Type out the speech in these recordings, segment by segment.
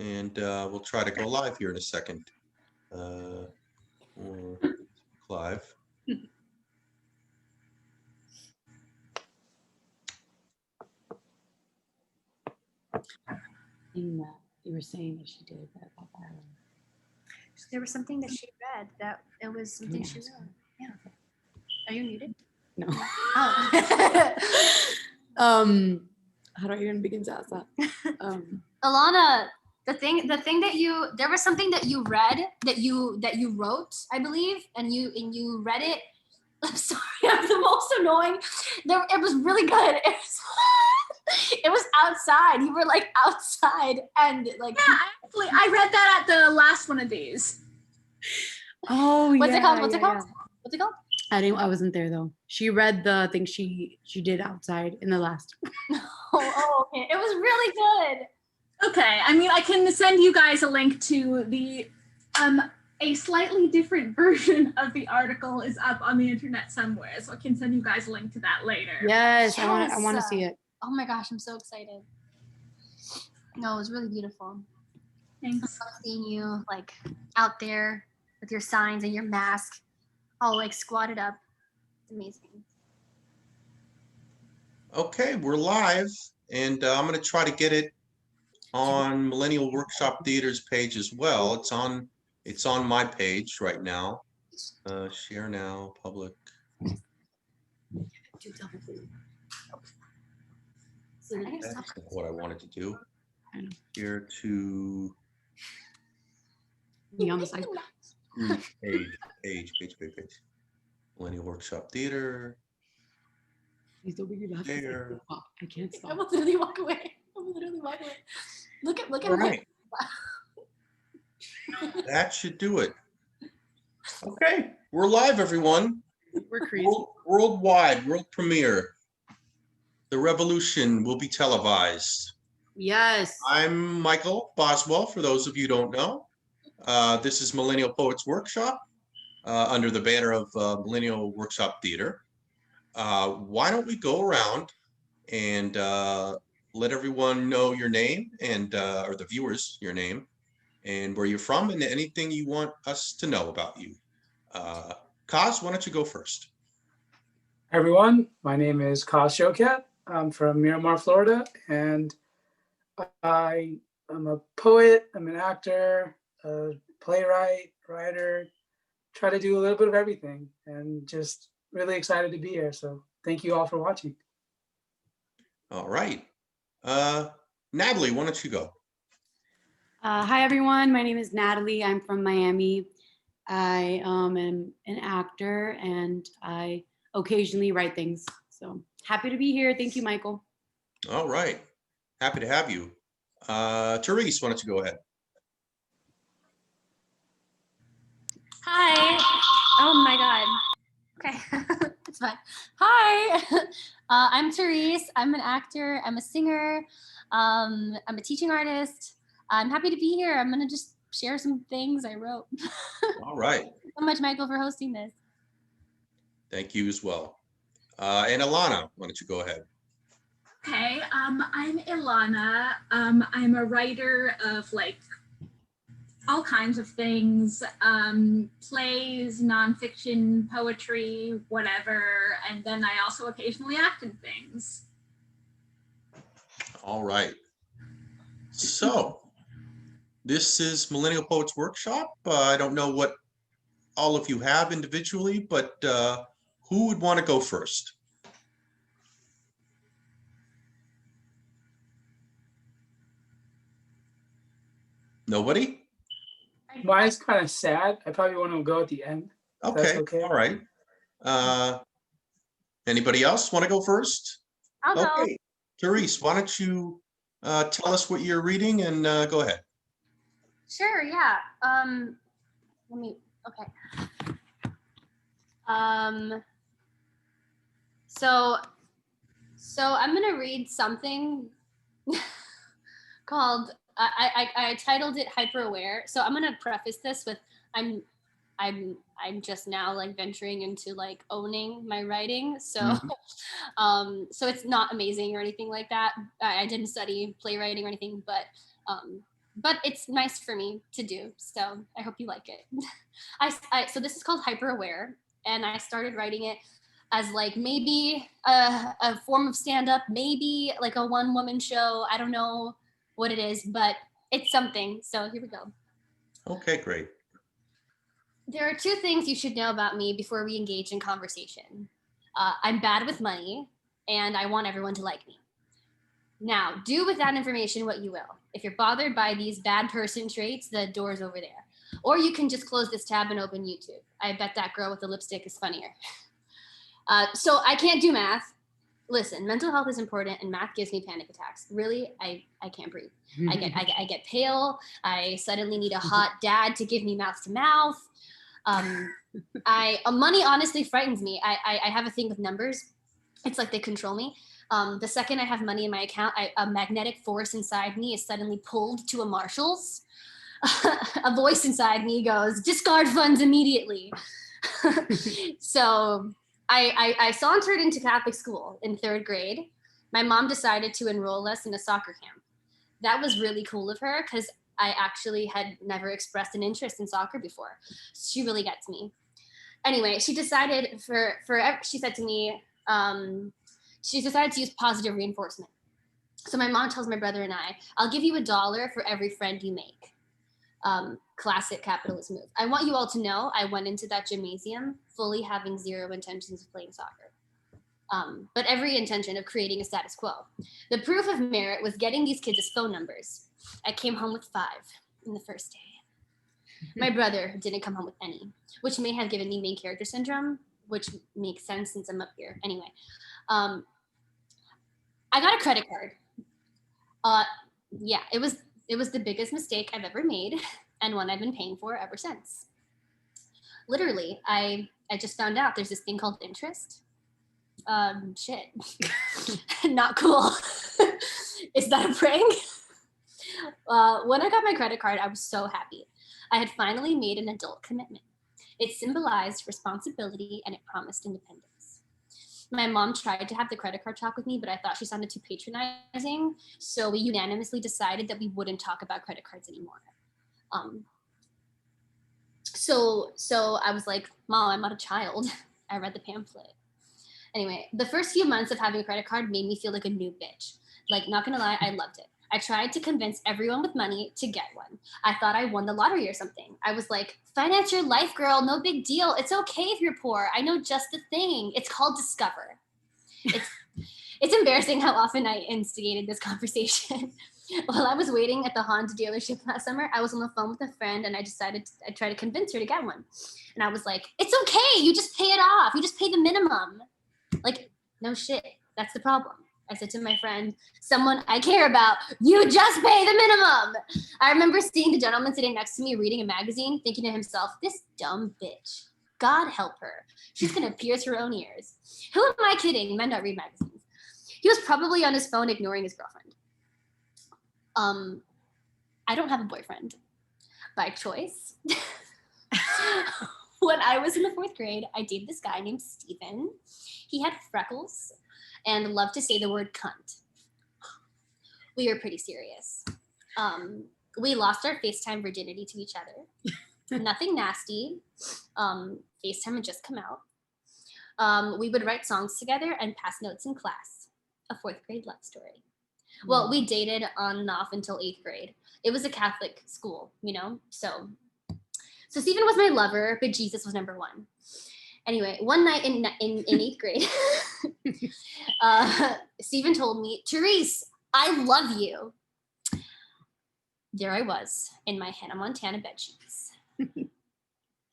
and we'll try to go live here in a second. Or live. You were saying that she did that. There was something that she read that it was something she wrote. Yeah. Are you muted? No. Oh. How do I even begin to ask that? Ilana, the thing that there was something that you read that you wrote, I believe, and you read it. I'm sorry, I'm the most annoying. It was really good. It was outside. You were like outside and like. Yeah, actually, I read that at the last one of these. Oh, What's it called? What's it called? I wasn't there though. She read the thing she did outside in the last. Oh, okay. It was really good. Okay, I mean, I can send you guys a link to the a slightly different version of the article is up on the internet somewhere, so I can send you guys a link to that later. Yes. I want to see it. Oh my gosh, I'm so excited. No, it was really beautiful. Thanks. I love seeing you like out there with your signs and your mask, all like squatted up. It's amazing. Okay, we're live, and I'm going to try to get it on Millennial Workshop Theater's page as well. It's on my page right now. Share now, public. That's what I wanted to do. Here to Me on the side. group page. Millennial Workshop Theater. Please don't make me laugh. There. I can't stop. I will literally walk away. Look at Right. That should do it. Okay, we're live, everyone. We're crazy. Worldwide, world premiere. The revolution will be televised. Yes. I'm Michael Boswell, for those of you who don't know. This is Millennial Poets Workshop under the banner of Millennial Workshop Theater. Why don't we go around and let everyone know your name and or the viewers your name and where you're from and anything you want us to know about you. Qaas, why don't you go first? Hi everyone, my name is Qaas Shoukat. I'm from Miramar, Florida, and I am a poet, I'm an actor, a playwright, writer, try to do a little bit of everything, and just really excited to be here. So thank you all for watching. All right. Natalie, why don't you go? Hi everyone, my name is Natalie. I'm from Miami. I am an actor and I occasionally write things. So happy to be here. Thank you, Michael. All right. Happy to have you. Therese, why don't you go ahead? Hi. Oh my God. Okay, it's fine. Hi, I'm Therese. I'm an actor. I'm a singer. I'm a teaching artist. I'm happy to be here. I'm gonna just share some things I wrote. All right. Thank you so much, Michael, for hosting this. Thank you as well. And Ilana, why don't you go ahead? Okay, I'm Ilana. I'm a writer of like all kinds of things, plays, nonfiction, poetry, whatever, and then I also occasionally act in things. All right. So this is Millennial Poets Workshop. I don't know what all of you have individually, but who would want to go first? Nobody? Mine's kind of sad. I probably want to go at the end. Okay. Okay. All right. Anybody else want to go first? I'll go. Okay. Therese, why don't you tell us what you're reading and go ahead. Sure, yeah. Okay. So I'm gonna read something called, I titled it Hyper Aware. So I'm gonna preface this with, I'm just now like venturing into like owning my writing. So, so it's not amazing or anything like that. I didn't study playwriting or anything, but but it's nice for me to do. So I hope you like it. So this is called Hyper Aware, and I started writing it as like maybe a form of stand-up, maybe like a one-woman show. I don't know what it is, but it's something. So here we go. Okay, great. There are two things you should know about me before we engage in conversation. I'm bad with money, and I want everyone to like me. Now, do with that information what you will. If you're bothered by these bad person traits, the door's over there. Or you can just close this tab and open YouTube. I bet that girl with the lipstick is funnier. So I can't do math. Listen, mental health is important, and math gives me panic attacks. Really, I can't breathe. I get pale. I suddenly need a hot dad to give me mouth to mouth. Money honestly frightens me. I have a thing with numbers. It's like they control me. The second I have money in my account, a magnetic force inside me is suddenly pulled to a Marshall's. A voice inside me goes, discard funds immediately. So I sauntered into Catholic school in 3rd grade. My mom decided to enroll us in a soccer camp. That was really cool of her because I actually had never expressed an interest in soccer before. She really gets me. Anyway, she decided she said to me, she decided to use positive reinforcement. So my mom tells my brother and I'll give you $1 for every friend you make. Classic capitalist move. I want you all to know I went into that gymnasium fully having zero intentions of playing soccer. But every intention of creating a status quo. The proof of merit was getting these kids' phone numbers. I came home with 5 in the first day. My brother didn't come home with any, which may have given me main character syndrome, which makes sense since I'm up here. Anyway, I got a credit card. Yeah, it was the biggest mistake I've ever made, and one I've been paying for ever since. Literally, I just found out there's this thing called interest. Shit. Not cool. Is that a prank? When I got my credit card, I was so happy. I had finally made an adult commitment. It symbolized responsibility and it promised independence. My mom tried to have the credit card talk with me, but I thought she sounded too patronizing. So we unanimously decided that we wouldn't talk about credit cards anymore. So I was like, Mom, I'm not a child. I read the pamphlet. Anyway, the first few months of having a credit card made me feel like a new bitch. Like, not gonna lie, I loved it. I tried to convince everyone with money to get one. I thought I won the lottery or something. I was like, finance your life, girl, no big deal. It's okay if you're poor. I know just the thing. It's called Discover. It's embarrassing how often I instigated this conversation. While I was waiting at the Honda dealership last summer, I was on the phone with a friend and I'd try to convince her to get one. And I was like, it's okay. You just pay it off. You just pay the minimum. Like, no shit. That's the problem. I said to my friend, someone I care about, you just pay the minimum. I remember seeing the gentleman sitting next to me reading a magazine, thinking to himself, this dumb bitch. God help her. She's going to pierce her own ears. Who am I kidding? Men don't read magazines. He was probably on his phone ignoring his girlfriend. I don't have a boyfriend by choice. When I was in the 4th grade, I dated this guy named Steven. He had freckles and loved to say the word cunt. We were pretty serious. We lost our FaceTime virginity to each other. Nothing nasty. FaceTime had just come out. We would write songs together and pass notes in class. A 4th grade love story. Well, we dated on and off until 8th grade. It was a Catholic school, you know? So Stephen was my lover, but Jesus was number 1. Anyway, one night in 8th grade, Stephen told me, Therese, I love you. There I was in my Hannah Montana bedsheets.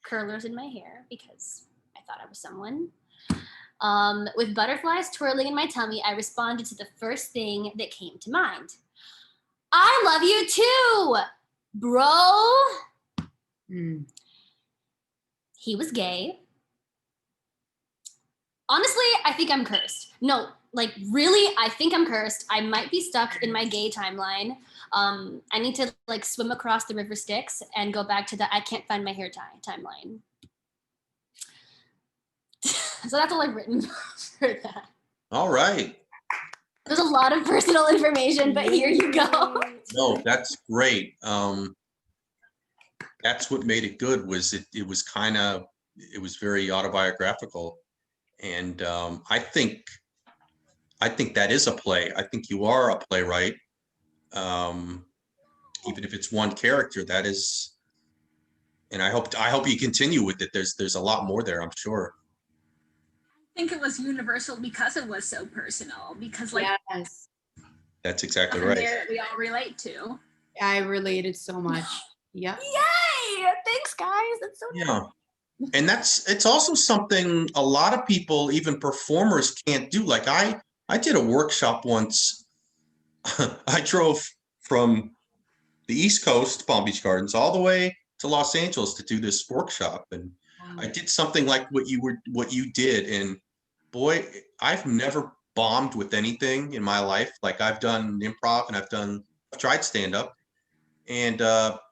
Curlers in my hair because I thought I was someone. With butterflies twirling in my tummy, I responded to the first thing that came to mind. I love you too, bro. He was gay. Honestly, I think I'm cursed. No, like really, I think I'm cursed. I might be stuck in my gay timeline. I need to like swim across the river Styx and go back to the I can't find my hair tie timeline. So that's all I've written for that. All right. There's a lot of personal information, but here you go. No, that's great. That's what made it good, was it was very autobiographical. And I think that is a play. I think you are a playwright. Even if it's one character, that is, and I hope you continue with it. There's a lot more there, I'm sure. I think it was universal because it was so personal, because like Yes, That's exactly stuff in right. there that we all relate to. I related so much. Yep. Yay! Thanks, guys. That's so nice. Yeah. And it's also something a lot of people, even performers, can't do. Like I did a workshop once. I drove from the East Coast, Palm Beach Gardens, all the way to Los Angeles to do this workshop. And I did something like what you did. And boy, I've never bombed with anything in my life. Like I've done improv and I've tried stand up. And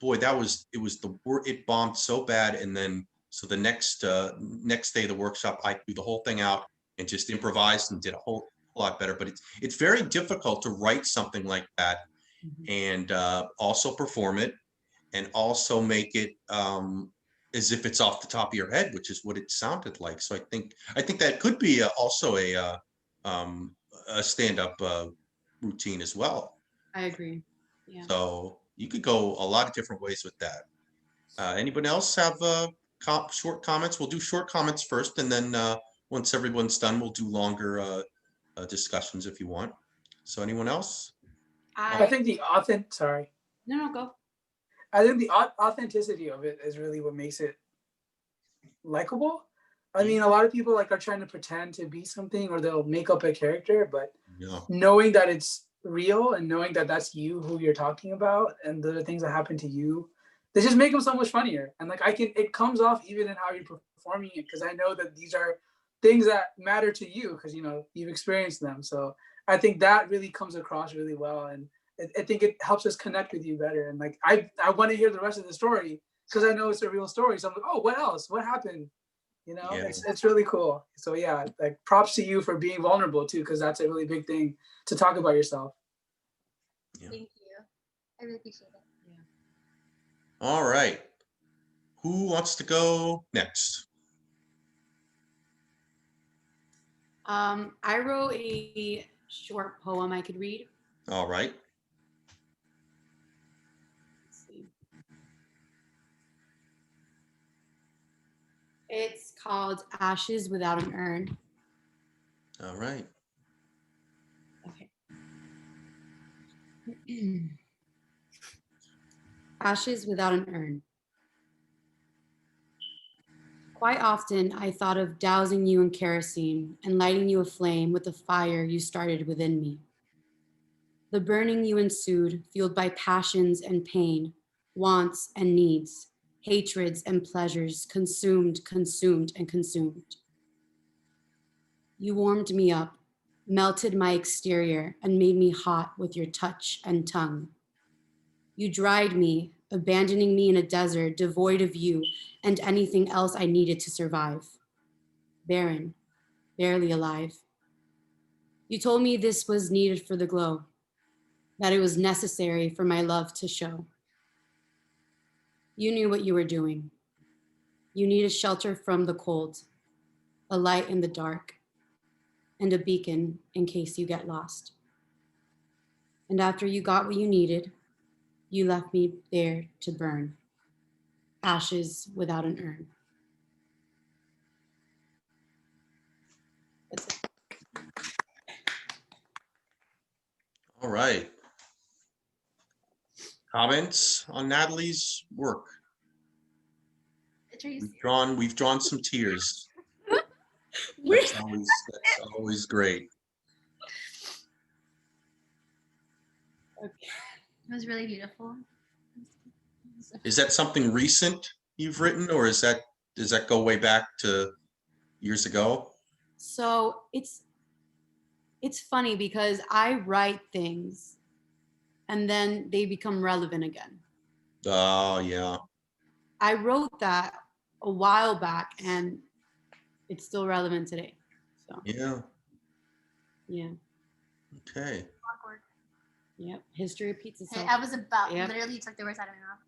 boy, it bombed so bad. And then so the next day of the workshop, I threw the whole thing out and just improvised and did a whole lot better. But it's very difficult to write something like that and also perform it and also make it as if it's off the top of your head, which is what it sounded like. So I think that could be also a stand-up routine as well. I agree. Yeah. So you could go a lot of different ways with that. Anybody else have short comments? We'll do short comments first, and then once everyone's done, we'll do longer discussions if you want. So anyone else? I think sorry. No, go. I think the authenticity of it is really what makes it likable. I mean, a lot of people like are trying to pretend to be something, or they'll make up a character, but Yeah. knowing that it's real and knowing that that's you who you're talking about and the things that happen to you, they just make them so much funnier. And like it comes off even in how you're performing it, because I know that these are things that matter to you because you've experienced them. So I think that really comes across really well, and I think it helps us connect with you better. And like I want to hear the rest of the story because I know it's a real story. So I'm like, oh, what else? What happened? Yeah. It's really cool. So yeah, like props to you for being vulnerable too, because that's a really big thing to talk about yourself. Yeah. Thank you. I really appreciate it. Yeah. All right. Who wants to go next? I wrote a short poem I could read. All right. Let's see. It's called Ashes Without an Urn. All right. Okay. Ashes without an urn. Quite often, I thought of dousing you in kerosene and lighting you aflame with the fire you started within me. The burning you ensued, fueled by passions and pain, wants and needs, hatreds and pleasures, consumed, and consumed. You warmed me up, melted my exterior, and made me hot with your touch and tongue. You dried me, abandoning me in a desert devoid of you and anything else I needed to survive. Barren, barely alive. You told me this was needed for the glow, that it was necessary for my love to show. You knew what you were doing. You needed shelter from the cold, a light in the dark, and a beacon in case you get lost. And after you got what you needed, you left me there to burn, ashes without an urn. That's it. All right. Comments on Natalie's work? Therese. We've drawn some tears. That's always great. It was really beautiful. Is that something recent you've written, or does that go way back to years ago? So it's funny because I write things and then they become relevant again. Oh, yeah. I wrote that a while back and it's still relevant today. So Yeah. yeah. Okay. Awkward. Yep. History repeats Okay, itself. I was about Yep. literally took the words out of my mouth.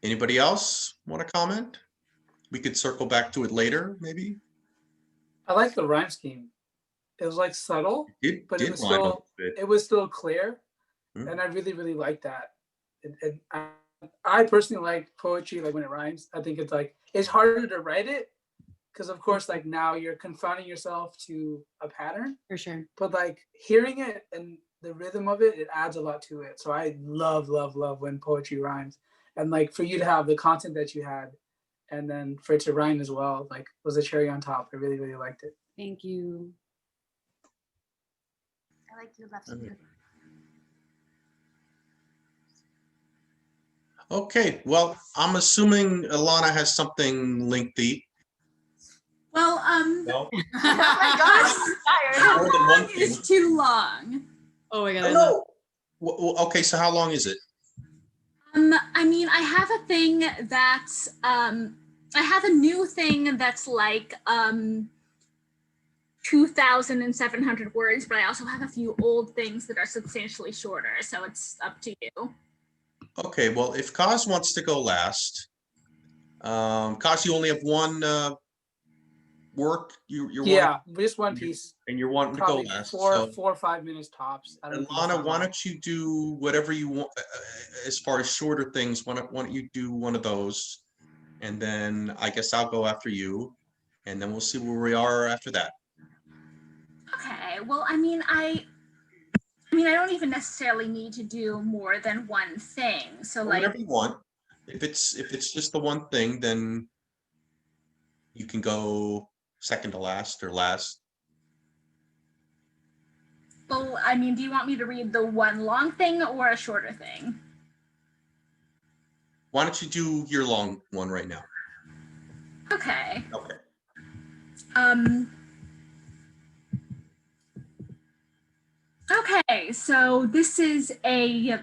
Anybody else want to comment? We could circle back to it later, maybe. I like the rhyme scheme. It was like subtle, It but did it was rhyme a still little bit. it was still clear, Hmm. and I really like that. And I personally like poetry, like when it rhymes. I think it's like it's harder to write it because of course like now you're confining yourself to a pattern, For sure. but like hearing it and the rhythm of it, it adds a lot to it. So I love when poetry rhymes, and like for you to have the content that you had, and then for it to rhyme as well, like was a cherry on top. I really liked it. Thank you. I like your left. Okay. Okay, well, I'm assuming Ilana has something lengthy. Well, No? Oh my gosh, I'm tired. how More than one long thing. is too long? Oh my god. I Oh, love no. Okay, so how long is it? I mean, I have a thing that's I have a new thing that's like 2,700 words, but I also have a few old things that are substantially shorter, so it's up to you. Okay, well, if Qaas wants to go last, Qaas, you only have one work. You're Yeah, just one piece, and you're wanting to go probably last. 4 So, or 5 minutes tops. I don't think it's Ilana, that why long. don't you do whatever you want as far as shorter things? Why don't you do one of those, and then I guess I'll go after you, and then we'll see where we are after that. Okay. Well, I mean, I don't even necessarily need to do more than one thing. So like, Whatever you want. If it's just the one thing, then you can go second to last or last. well, I mean, do you want me to read the one long thing or a shorter thing? Why don't you do your long one right now? Okay. Okay. Okay, so this is a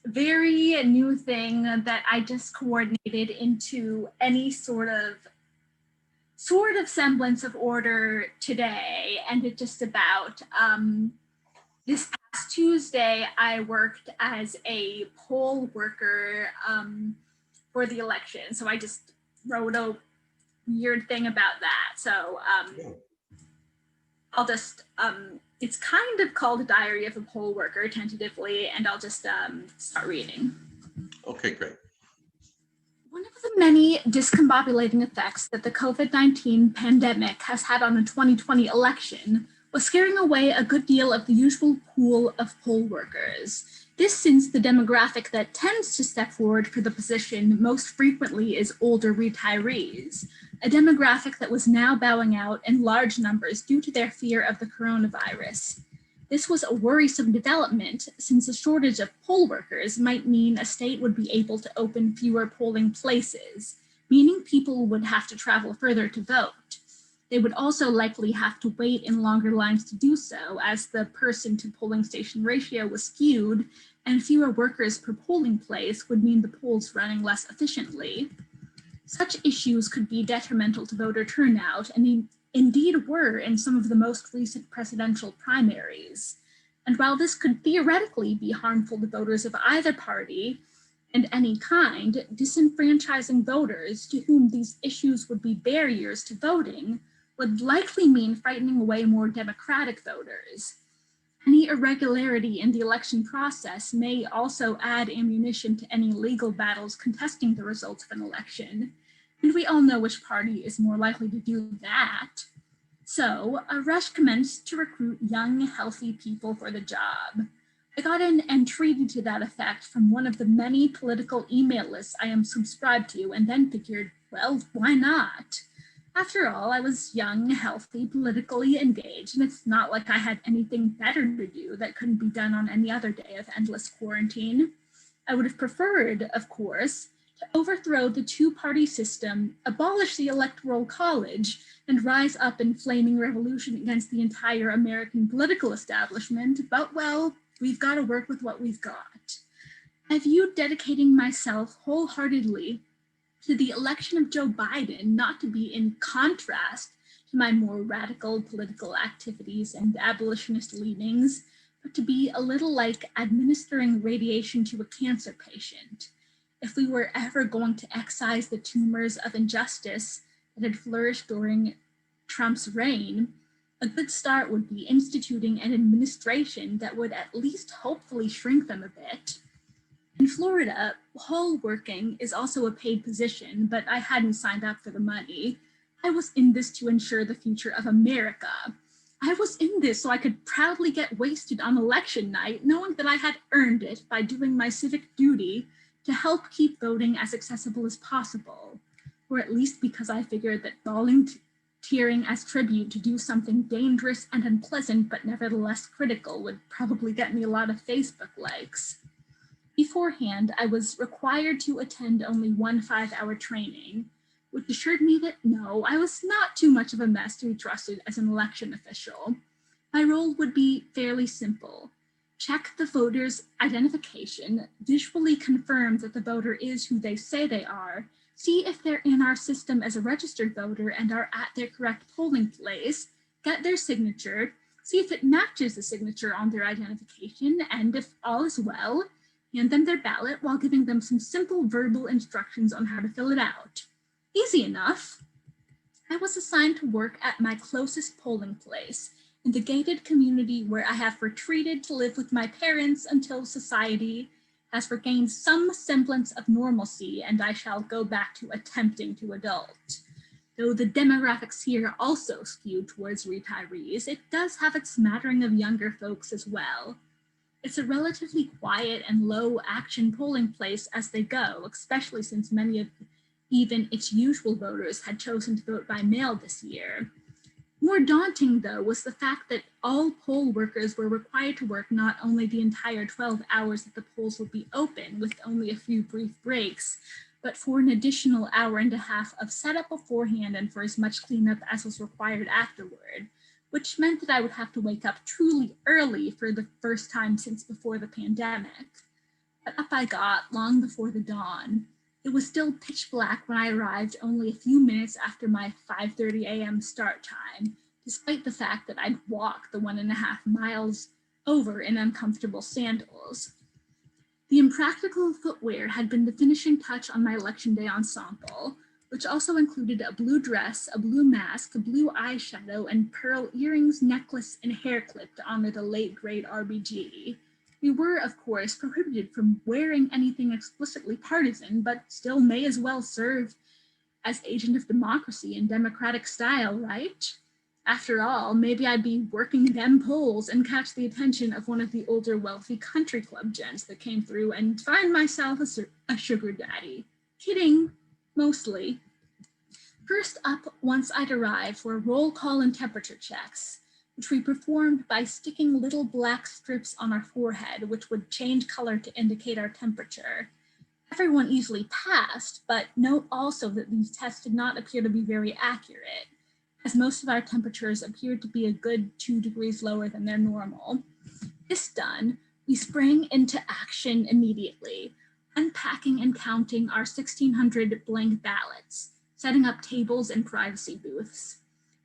very new thing that I just coordinated into any sort of semblance of order today, and it's just about this past Tuesday I worked as a poll worker for the election, so I just wrote a weird thing about that. So I'll just it's kind of called Diary of a Poll Worker tentatively, and I'll just start reading. Okay, great. One of the many discombobulating effects that the COVID-19 pandemic has had on the 2020 election was scaring away a good deal of the usual pool of poll workers. This since the demographic that tends to step forward for the position most frequently is older retirees, a demographic that was now bowing out in large numbers due to their fear of the coronavirus. This was a worrisome development since a shortage of poll workers might mean a state would be able to open fewer polling places, meaning people would have to travel further to vote. They would also likely have to wait in longer lines to do so, as the person to polling station ratio was skewed, and fewer workers per polling place would mean the polls running less efficiently. Such issues could be detrimental to voter turnout, and indeed were in some of the most recent presidential primaries. And while this could theoretically be harmful to voters of either party and any kind, disenfranchising voters to whom these issues would be barriers to voting would likely mean frightening away more Democratic voters. Any irregularity in the election process may also add ammunition to any legal battles contesting the results of an election, and we all know which party is more likely to do that. So a rush commenced to recruit young, healthy people for the job. I got an entreaty to that effect from one of the many political email lists I am subscribed to, and then figured, well, why not? After all, I was young, healthy, politically engaged, and it's not like I had anything better to do that couldn't be done on any other day of endless quarantine. I would have preferred, of course, to overthrow the two-party system, abolish the Electoral College, and rise up in flaming revolution against the entire American political establishment, but well, we've got to work with what we've got. I viewed dedicating myself wholeheartedly to the election of Joe Biden not to be in contrast to my more radical political activities and abolitionist leanings, but to be a little like administering radiation to a cancer patient. If we were ever going to excise the tumors of injustice that had flourished during Trump's reign, a good start would be instituting an administration that would at least hopefully shrink them a bit. In Florida, poll working is also a paid position, but I hadn't signed up for the money. I was in this to ensure the future of America. I was in this so I could proudly get wasted on election night, knowing that I had earned it by doing my civic duty to help keep voting as accessible as possible, or at least because I figured that volunteering as tribute to do something dangerous and unpleasant but nevertheless critical would probably get me a lot of Facebook likes. Beforehand, I was required to attend only one 5-hour training, which assured me that no, I was not too much of a mess to be trusted as an election official. My role would be fairly simple. Check the voter's identification, visually confirm that the voter is who they say they are, see if they're in our system as a registered voter and are at their correct polling place, get their signature, see if it matches the signature on their identification, and if all is well, hand them their ballot while giving them some simple verbal instructions on how to fill it out. Easy enough. I was assigned to work at my closest polling place, in the gated community where I have retreated to live with my parents until society has regained some semblance of normalcy and I shall go back to attempting to adult. Though the demographics here also skew towards retirees, it does have its smattering of younger folks as well. It's a relatively quiet and low action polling place as they go, especially since many of even its usual voters had chosen to vote by mail this year. More daunting, though, was the fact that all poll workers were required to work not only the entire 12 hours that the polls would be open, with only a few brief breaks, but for an additional hour and a half of setup beforehand and for as much cleanup as was required afterward, which meant that I would have to wake up truly early for the first time since before the pandemic. But up I got long before the dawn. It was still pitch black when I arrived only a few minutes after my 5:30 a.m. start time, despite the fact that I'd walked the 1.5 miles over in uncomfortable sandals. The impractical footwear had been the finishing touch on my election day ensemble, which also included a blue dress, a blue mask, a blue eyeshadow, and pearl earrings, necklace, and hair clip to honor the late great RBG. We were, of course, prohibited from wearing anything explicitly partisan, but still may as well serve as agent of democracy in democratic style, right? After all, maybe I'd be working them polls and catch the attention of one of the older wealthy country club gents that came through and find myself a sugar daddy. Kidding, mostly. First up, once I'd arrived, were roll call and temperature checks, which we performed by sticking little black strips on our forehead, which would change color to indicate our temperature. Everyone easily passed, but note also that these tests did not appear to be very accurate, as most of our temperatures appeared to be a good 2 degrees lower than their normal. This done, we sprang into action immediately, unpacking and counting our 1,600 blank ballots, setting up tables and privacy booths.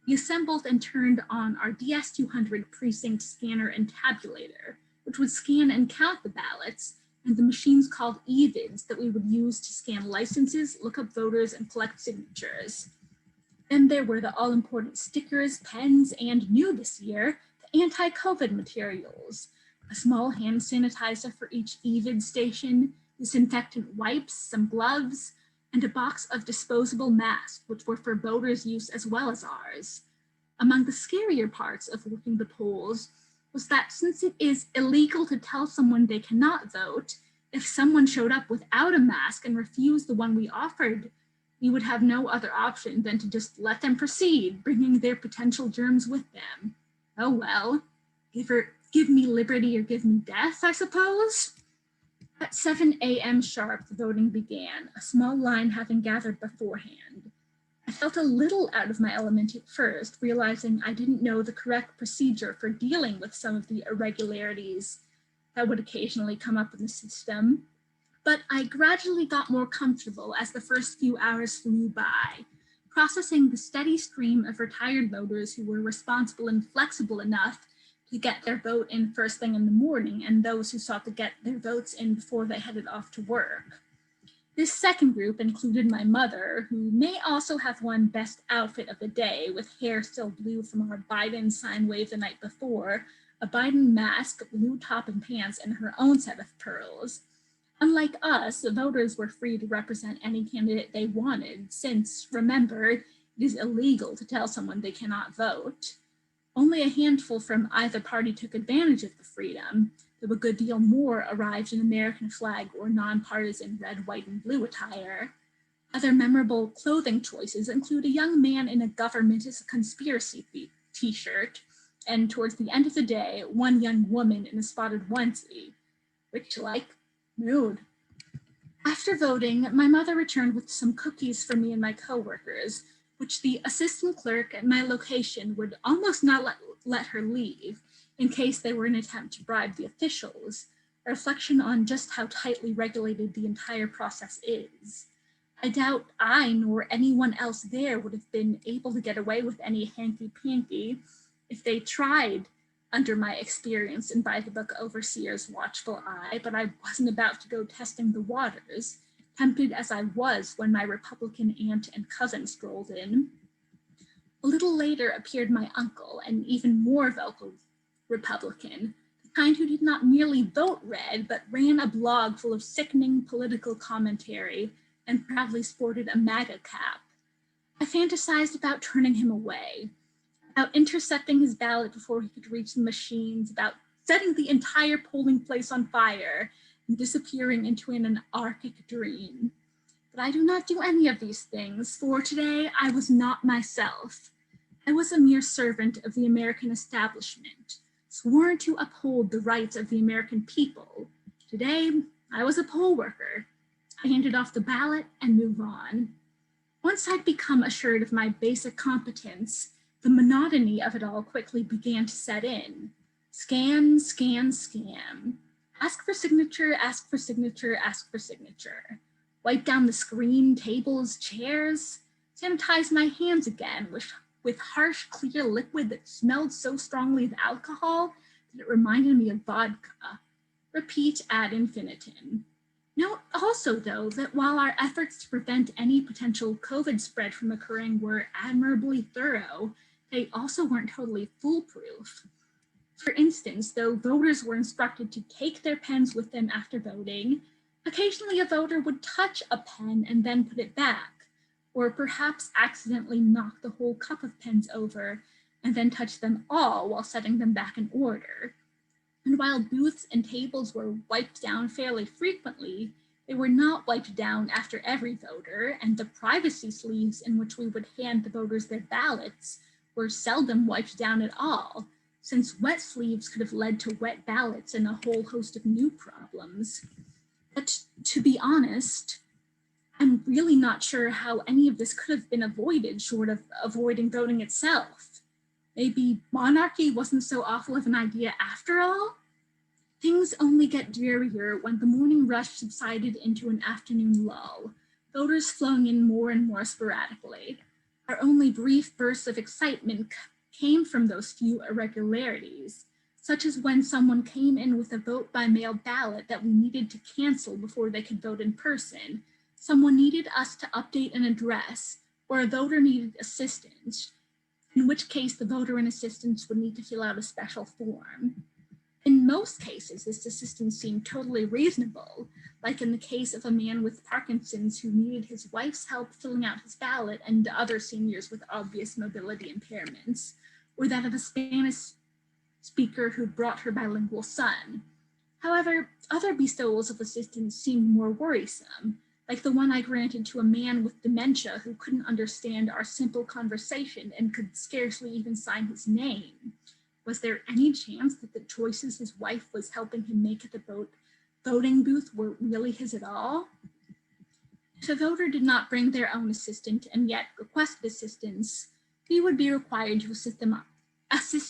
We assembled and turned on our DS200 precinct scanner and tabulator, which would scan and count the ballots, and the machines called EVIDs that we would use to scan licenses, look up voters, and collect signatures. Then there were the all-important stickers, pens, and new this year, the anti-COVID materials, a small hand sanitizer for each EVID station, disinfectant wipes, some gloves, and a box of disposable masks, which were for voters' use as well as ours. Among the scarier parts of working the polls was that since it is illegal to tell someone they cannot vote, if someone showed up without a mask and refused the one we offered, we would have no other option than to just let them proceed, bringing their potential germs with them. Oh well, give me liberty or give me death, I suppose. At 7 a.m. sharp, the voting began, a small line having gathered beforehand. I felt a little out of my element at first, realizing I didn't know the correct procedure for dealing with some of the irregularities that would occasionally come up in the system. But I gradually got more comfortable as the first few hours flew by. processing the steady stream of retired voters who were responsible and flexible enough to get their vote in first thing in the morning, and those who sought to get their votes in before they headed off to work. This second group included my mother, who may also have won best outfit of the day, with hair still blue from our Biden sign wave the night before, a Biden mask, blue top and pants, and her own set of pearls. Unlike us, the voters were free to represent any candidate they wanted, since, remember, it is illegal to tell someone they cannot vote. Only a handful from either party took advantage of the freedom, though a good deal more arrived in American flag or nonpartisan red, white, and blue attire. Other memorable clothing choices include a young man in a government is a conspiracy t-shirt, and towards the end of the day, one young woman in a spotted onesie, which, mood. After voting, my mother returned with some cookies for me and my coworkers, which the assistant clerk at my location would almost not let her leave in case they were an attempt to bribe the officials, a reflection on just how tightly regulated the entire process is. I doubt I nor anyone else there would have been able to get away with any hanky-panky if they tried under my experience and by-the-book overseer's watchful eye, but I wasn't about to go testing the waters, tempted as I was when my Republican aunt and cousin strolled in. A little later appeared my uncle, an even more vocal Republican, the kind who did not merely vote red, but ran a blog full of sickening political commentary and proudly sported a MAGA cap. I fantasized about turning him away, about intercepting his ballot before he could reach the machines, about setting the entire polling place on fire and disappearing into an anarchic dream. But I do not do any of these things, for today I was not myself. I was a mere servant of the American establishment, sworn to uphold the rights of the American people. Today, I was a poll worker. I handed off the ballot and moved on. Once I'd become assured of my basic competence, the monotony of it all quickly began to set in. Scan, scan, scan. Ask for signature, ask for signature, ask for signature. Wipe down the screen, tables, chairs. Sanitize my hands again with harsh, clear liquid that smelled so strongly of alcohol that it reminded me of vodka. Repeat ad infinitum. Note also, though, that while our efforts to prevent any potential COVID spread from occurring were admirably thorough, they also weren't totally foolproof. For instance, though voters were instructed to take their pens with them after voting, occasionally a voter would touch a pen and then put it back, or perhaps accidentally knock the whole cup of pens over and then touch them all while setting them back in order. And while booths and tables were wiped down fairly frequently, they were not wiped down after every voter, and the privacy sleeves in which we would hand the voters their ballots were seldom wiped down at all, since wet sleeves could have led to wet ballots and a whole host of new problems. But to be honest, I'm really not sure how any of this could have been avoided short of avoiding voting itself. Maybe monarchy wasn't so awful of an idea after all? Things only get drearier when the morning rush subsided into an afternoon lull, voters flowing in more and more sporadically. Our only brief bursts of excitement came from those few irregularities, such as when someone came in with a vote by mail ballot that we needed to cancel before they could vote in person, someone needed us to update an address, or a voter needed assistance, in which case the voter and assistance would need to fill out a special form. In most cases, this assistance seemed totally reasonable, like in the case of a man with Parkinson's who needed his wife's help filling out his ballot and other seniors with obvious mobility impairments, or that of a Spanish speaker who brought her bilingual son. However, other bestowals of assistance seemed more worrisome, like the one I granted to a man with dementia who couldn't understand our simple conversation and could scarcely even sign his name. Was there any chance that the choices his wife was helping him make at the voting booth were really his at all? If a voter did not bring their own assistant and yet requested assistance, we would be required to assist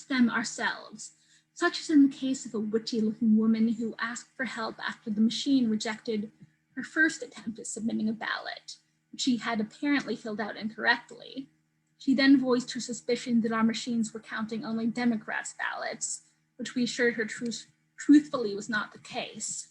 them ourselves, such as in the case of a witchy-looking woman who asked for help after the machine rejected her first attempt at submitting a ballot, which she had apparently filled out incorrectly. She then voiced her suspicion that our machines were counting only Democrats' ballots, which we assured her truthfully was not the case.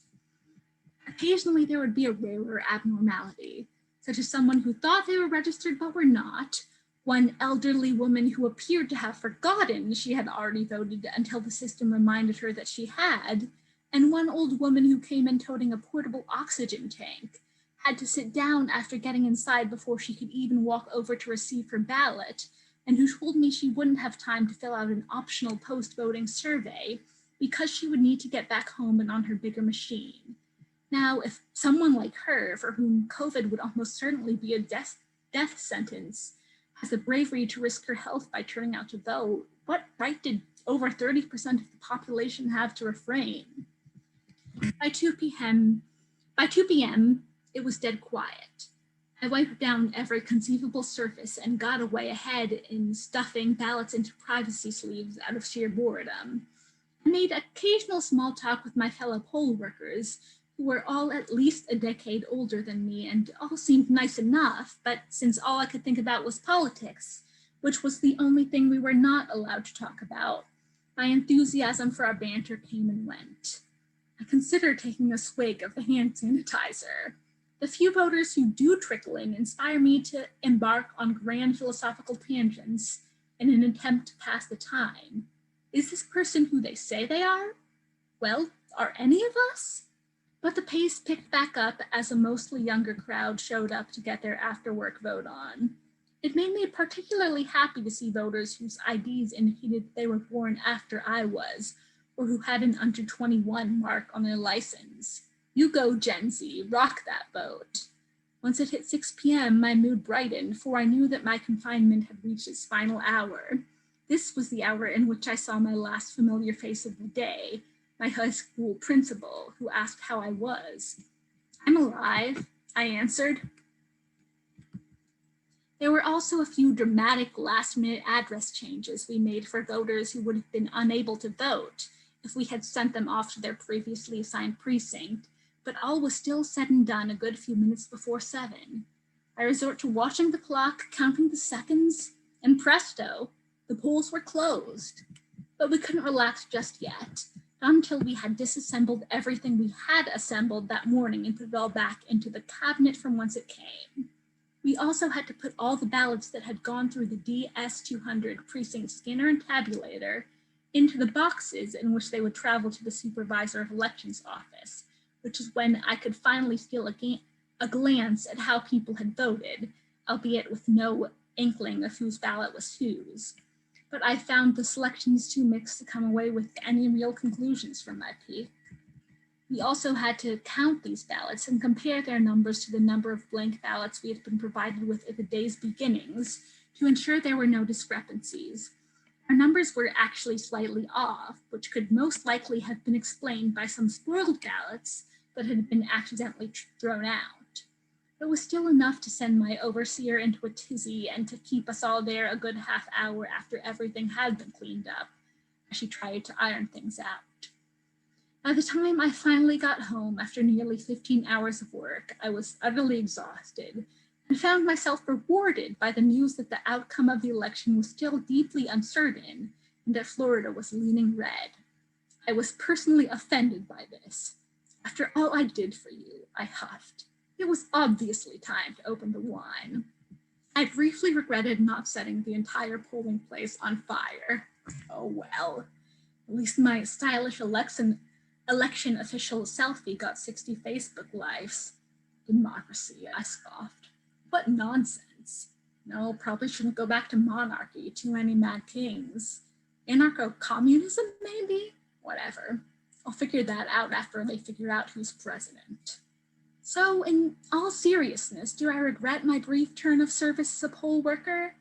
Occasionally, there would be a rarer abnormality, such as someone who thought they were registered but were not, one elderly woman who appeared to have forgotten she had already voted until the system reminded her that she had, and one old woman who came in toting a portable oxygen tank, had to sit down after getting inside before she could even walk over to receive her ballot, and who told me she wouldn't have time to fill out an optional post-voting survey because she would need to get back home and on her bigger machine. Now, if someone like her, for whom COVID would almost certainly be a death sentence, has the bravery to risk her health by turning out to vote, what right did over 30% of the population have to refrain? By 2 p.m., it was dead quiet. I wiped down every conceivable surface and got away ahead in stuffing ballots into privacy sleeves out of sheer boredom. I made occasional small talk with my fellow poll workers, who were all at least a decade older than me and all seemed nice enough, but since all I could think about was politics, which was the only thing we were not allowed to talk about, my enthusiasm for our banter came and went. I considered taking a swig of the hand sanitizer. The few voters who do trickle in inspire me to embark on grand philosophical tangents in an attempt to pass the time. Is this person who they say they are? Well, are any of us? But the pace picked back up as a mostly younger crowd showed up to get their after-work vote on. It made me particularly happy to see voters whose IDs indicated they were born after I was, or who had an under 21 mark on their license. You go, Gen Z, rock that vote. Once it hit 6 p.m., my mood brightened, for I knew that my confinement had reached its final hour. This was the hour in which I saw my last familiar face of the day, my high school principal, who asked how I was. I'm alive, I answered. There were also a few dramatic last-minute address changes we made for voters who would have been unable to vote if we had sent them off to their previously assigned precinct, but all was still said and done a good few minutes before 7. I resort to watching the clock, counting the seconds, and presto, the polls were closed. But we couldn't relax just yet, not until we had disassembled everything we had assembled that morning and put it all back into the cabinet from whence it came. We also had to put all the ballots that had gone through the DS200 precinct scanner and tabulator into the boxes in which they would travel to the supervisor of elections office, which is when I could finally steal a glance at how people had voted, albeit with no inkling of whose ballot was whose. But I found the selections too mixed to come away with any real conclusions from my peek. We also had to count these ballots and compare their numbers to the number of blank ballots we had been provided with at the day's beginnings to ensure there were no discrepancies. Our numbers were actually slightly off, which could most likely have been explained by some spoiled ballots that had been accidentally thrown out. It was still enough to send my overseer into a tizzy and to keep us all there a good half hour after everything had been cleaned up, as she tried to iron things out. By the time I finally got home after nearly 15 hours of work, I was utterly exhausted and found myself rewarded by the news that the outcome of the election was still deeply uncertain and that Florida was leaning red. I was personally offended by this. After all I did for you, I huffed. It was obviously time to open the wine. I briefly regretted not setting the entire polling place on fire. Oh well, at least my stylish election official selfie got 60 Facebook likes. Democracy, I scoffed. What nonsense. No, probably shouldn't go back to monarchy, too many mad kings. Anarcho-communism, maybe? Whatever. I'll figure that out after they figure out who's president. So, in all seriousness, do I regret my brief turn of service as a poll worker?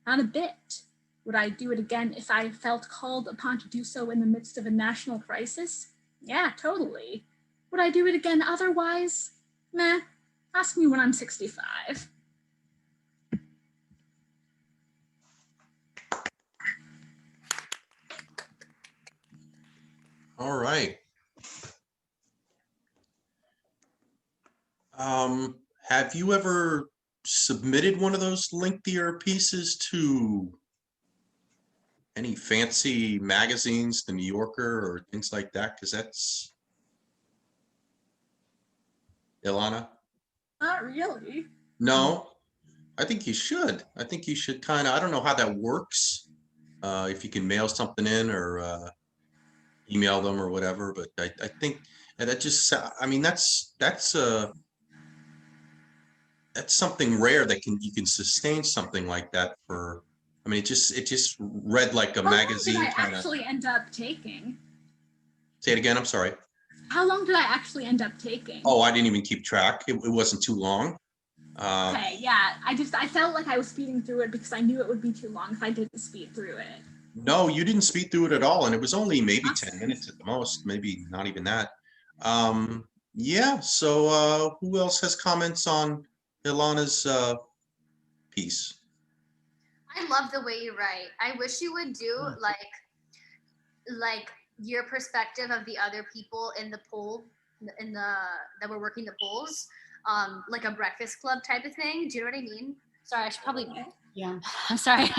Not a bit. Would I do it again if I felt called upon to do so in the midst of a national crisis? Yeah, totally. Would I do it again otherwise? Meh. Ask me when I'm 65. All right. Have you ever submitted one of those lengthier pieces to any fancy magazines, the New Yorker or things like that? Because that's Ilana. Not really. No, I think you should. I think you should kind of. I don't know how that works. If you can mail something in or email them or whatever, but I think and that just. I mean, that's something rare that you can sustain something like that for. I mean, it just read like a How long magazine did I kind of. actually end up taking? Say it again. I'm sorry. How long did I actually end up taking? Oh, I didn't even keep track. It wasn't too long. Okay, yeah. I felt like I was speeding through it because I knew it would be too long if I didn't speed through it. No, you didn't speed through it at all, and it was only maybe 10 Awesome. minutes at the most, maybe not even that. Yeah, so who else has comments on Ilana's piece? I love the way you write. I wish you would do like your perspective of the other people in the poll that were working the polls, like a breakfast club type of thing. Do you know what I mean? Sorry, I should probably. Yeah. I'm sorry.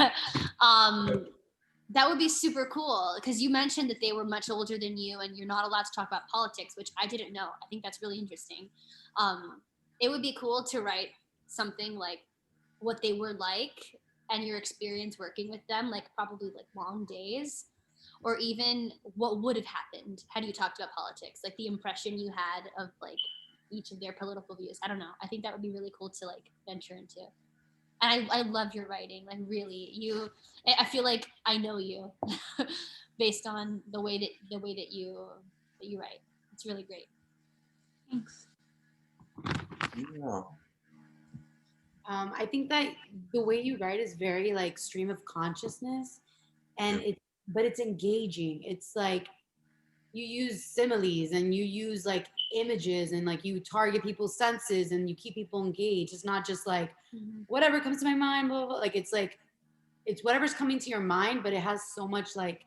That would be super cool because you mentioned that they were much older than you and you're not allowed to talk about politics, which I didn't know. I think that's really interesting. It would be cool to write something like what they were like and your experience working with them, like probably like long days, or even what would have happened had you talked about politics, like the impression you had of like each of their political views. I don't know. I think that would be really cool to like venture into. And I love your writing. Like really, I feel like I know you based on the way that you write. It's really great. Thanks. Yeah. I think that the way you write is very like stream of consciousness, and but it's engaging. It's like you use similes and you use like images and like you target people's senses and you keep people engaged. It's not just like whatever comes to my mind, blah, blah, blah. Like it's whatever's coming to your mind, but it has so much like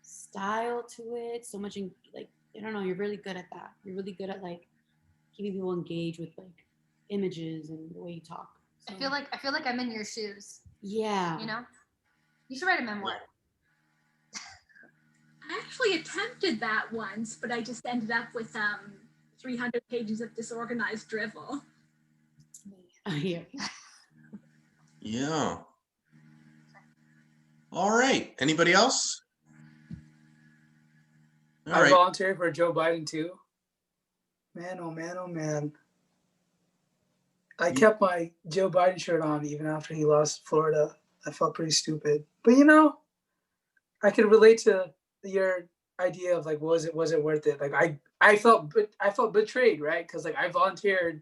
style to it, so much like I don't know. You're really good at that. You're really good at like keeping people engaged with like images and the way you talk. So, I feel like I'm in your shoes. yeah. You know, you should write a memoir. I actually attempted that once, but I just ended up with 300 pages of disorganized drivel. Yeah. Yeah. All right. Anybody else? All I right. volunteered for Joe Biden too. Man, oh man, oh man. I kept my Joe Biden shirt on even after he lost Florida. I felt pretty stupid. But you know, I could relate to your idea of like, was it worth it? Like I felt betrayed, right? Because like I volunteered,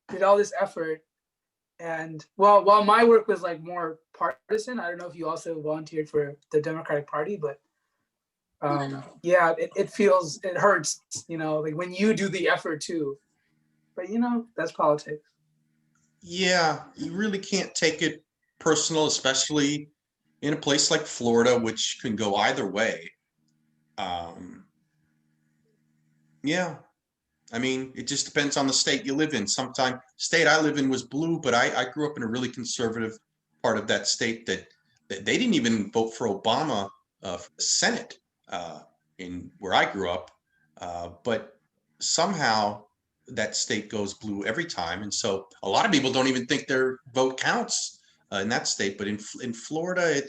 did all this effort, and while my work was like more partisan, I don't know if you also volunteered for the Democratic Party, but yeah, it hurts, you know, like when you do the effort too. But you know, that's politics. Yeah, you really can't take it personal, especially in a place like Florida, which can go either way. Yeah, I mean, it just depends on the state you live in. Sometime state I live in was blue, but I grew up in a really conservative part of that state that they didn't even vote for Obama for the Senate in where I grew up. But somehow that state goes blue every time. And so a lot of people don't even think their vote counts in that state. But in Florida,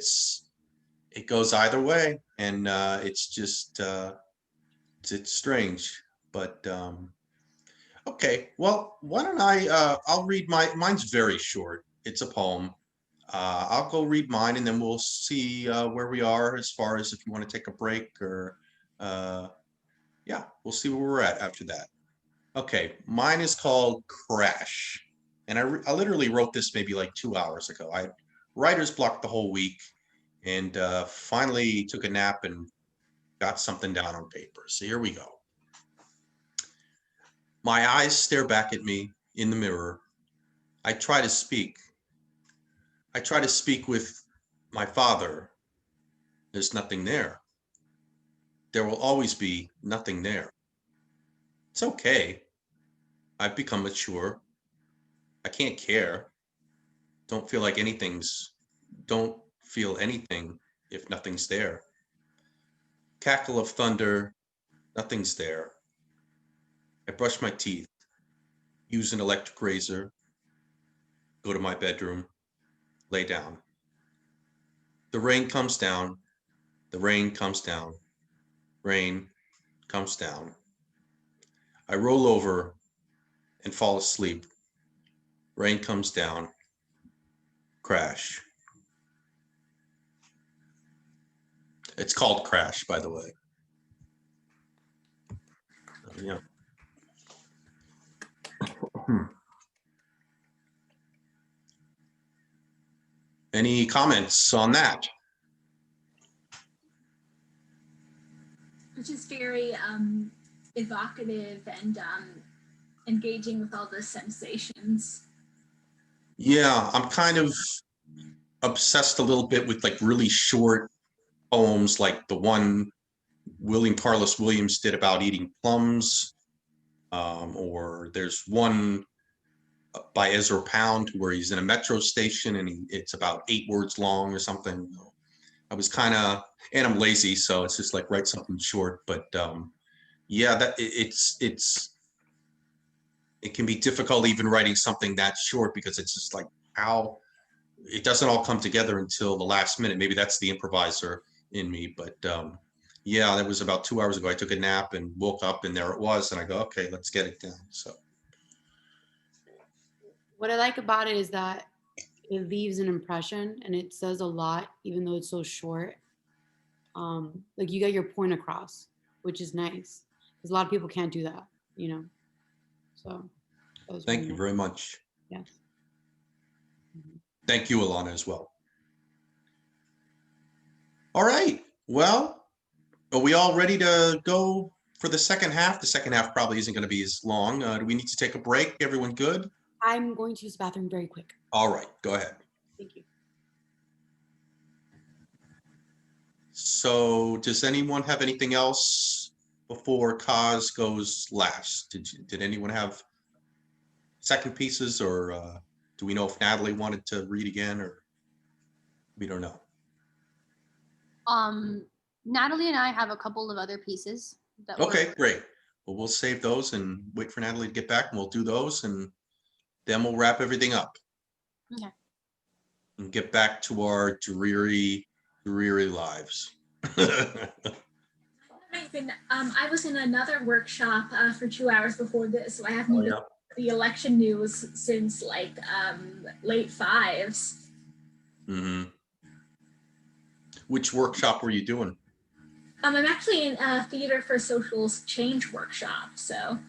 it goes either way. And it's just, it's strange. But okay, well, why don't I'll read mine's very short. It's a poem. I'll go read mine and then we'll see where we are as far as if you want to take a break or, yeah, we'll see where we're at after that. Okay, mine is called Crash. And I literally wrote this maybe like 2 hours ago. I writer's blocked the whole week and finally took a nap and got something down on paper. So here we go. My eyes stare back at me in the mirror. I try to speak. I try to speak with my father. There's nothing there. There will always be nothing there. It's okay. I've become mature. I can't care. Don't feel like don't feel anything if nothing's there. Cackle of thunder, nothing's there. I brush my teeth, use an electric razor, go to my bedroom, lay down. The rain comes down, the rain comes down, rain comes down. I roll over and fall asleep. Rain comes down, crash. It's called Crash, by the way. Yeah. Any comments on that? Which is very evocative and engaging with all the sensations. Yeah, I'm kind of obsessed a little bit with like really short poems, like the one William Carlos Williams did about eating plums, or there's one by Ezra Pound where he's in a metro station and it's about 8 words long or something. I was kind of, and I'm lazy, so it's just like write something short. But yeah, that it can be difficult even writing something that short because it's just like how it doesn't all come together until the last minute. Maybe that's the improviser in me, but yeah, that was about 2 hours ago. I took a nap and woke up and there it was, and I go, okay, let's get it down. So What I like about it is that it leaves an impression and it says a lot, even though it's so short. Like you get your point across, which is nice because a lot of people can't do that, you know. So that was thank really you nice. very much. Yes. Thank you, Ilana, as well. All right. Well, are we all ready to go for the second half? The second half probably isn't going to be as long. Do we need to take a break? Everyone good? I'm going to use the bathroom very quick. All right, go ahead. Thank you. So does anyone have anything else before Qaas goes last? Did anyone have second pieces, or do we know if Natalie wanted to read again, or we don't know? Natalie and I have a couple of other pieces that Okay, great. Well, we'll save those and wait for Natalie to get back and we'll do those and then we'll wrap everything up. Okay. And get back to our dreary lives. I was in another workshop for 2 hours before this, so I haven't Oh, even yeah. the election news since like late fives. Mm-hmm. Which workshop were you doing? I'm actually in a theater for social change workshop. So.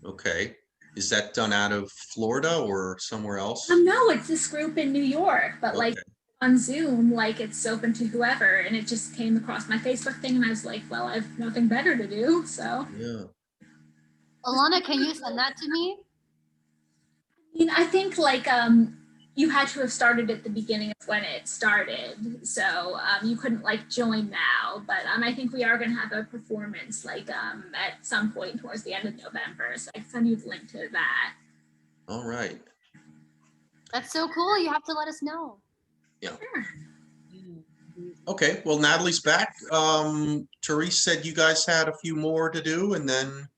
Okay. Is that done out of Florida or somewhere else? No, it's this group in New York, but like Okay. on Zoom, like it's open to whoever. And it just came across my Facebook thing, and I was like, well, I have nothing better to do. So. Yeah. Ilana, can you send that to me? I mean, I think like you had to have started at the beginning of when it started, so you couldn't like join now. But I think we are going to have a performance like at some point towards the end of November, so I can send you the link to that. All right. That's so cool. You have to let us know. Yeah. Sure. Okay. Well, Natalie's back. Therese said you guys had a few more to do, and then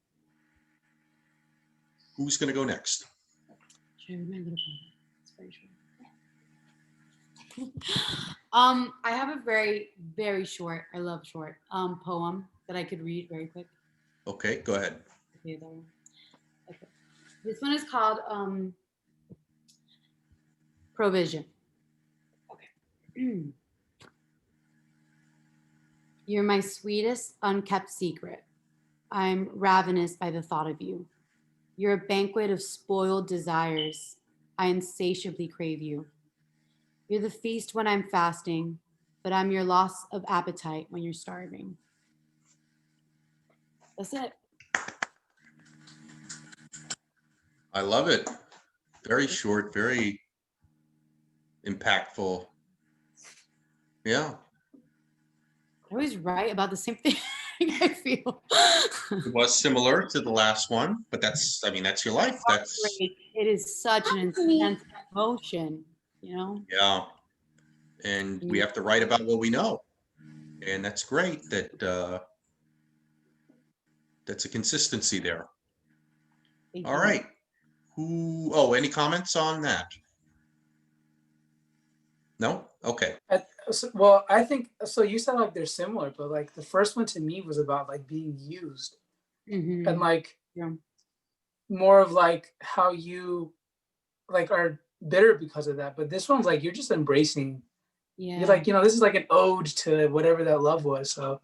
who's going to go next? Should I read my little poem? It's very short. I have a very, very short, I love short, poem that I could read very quick. Okay, go ahead. Okay, that one. Okay. This one is called Provision. Okay. You're my sweetest unkept secret. I'm ravenous by the thought of you. You're a banquet of spoiled desires. I insatiably crave you. You're the feast when I'm fasting, but I'm your loss of appetite when you're starving. That's it. I love it. Very short, very impactful. Yeah. I always write about the same thing. I feel. It was similar to the last one, but that's, I mean, that's your life. That's, Great. It is such an intense emotion, you know? yeah. And we have to write about what we know. And that's great that that's a consistency there. Thank All you. right. Any comments on that? No? Okay. Well, I think so. You said like they're similar, but like the first one to me was about like being used Mhm. and like Yeah. more of like how you like are bitter because of that. But this one's like you're just embracing. Yeah. You're like, this is like an ode to whatever that love was. So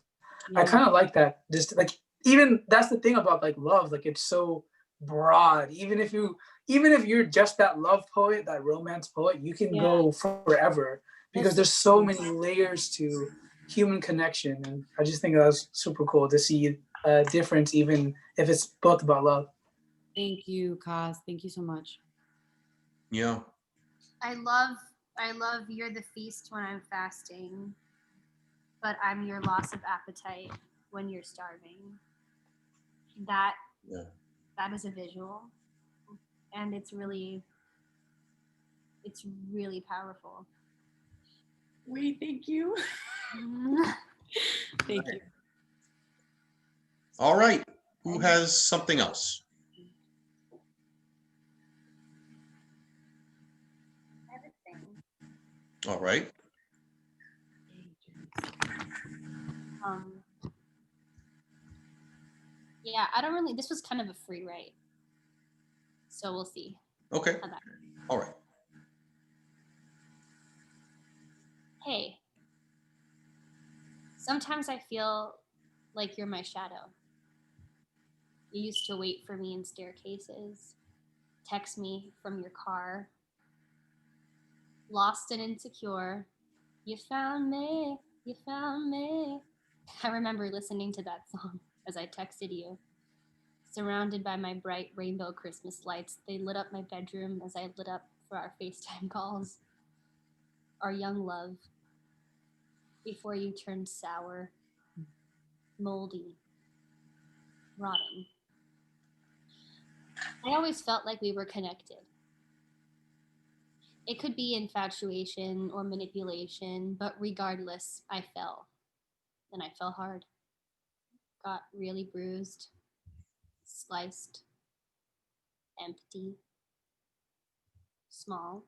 I Yeah. kind of like that. Just like even that's the thing about like love, like it's so broad. Even if you're just that love poet, that romance poet, you can Yeah. go forever because That's there's so many layers to human connection. And I just think that was super cool to see a difference, even if it's both about love. Thank you, Qaas. Thank you so much. Yeah. I love you're the feast when I'm fasting, but I'm your loss of appetite when you're starving. That Yeah. that is a visual, and it's really powerful. Wait, thank you. Thank you. All right. Who has something else? Everything. All right. Um, yeah, I don't really. This was kind of a free write, so we'll see. Okay. how that- All right. Hey, sometimes I feel like you're my shadow. You used to wait for me in staircases, text me from your car. Lost and insecure, you found me, you found me. I remember listening to that song as I texted you. Surrounded by my bright rainbow Christmas lights, they lit up my bedroom as I lit up for our FaceTime calls. Our young love, before you turned sour, moldy, rotten. I always felt like we were connected. It could be infatuation or manipulation, but regardless, I fell. And I fell hard. Got really bruised, sliced, empty, small.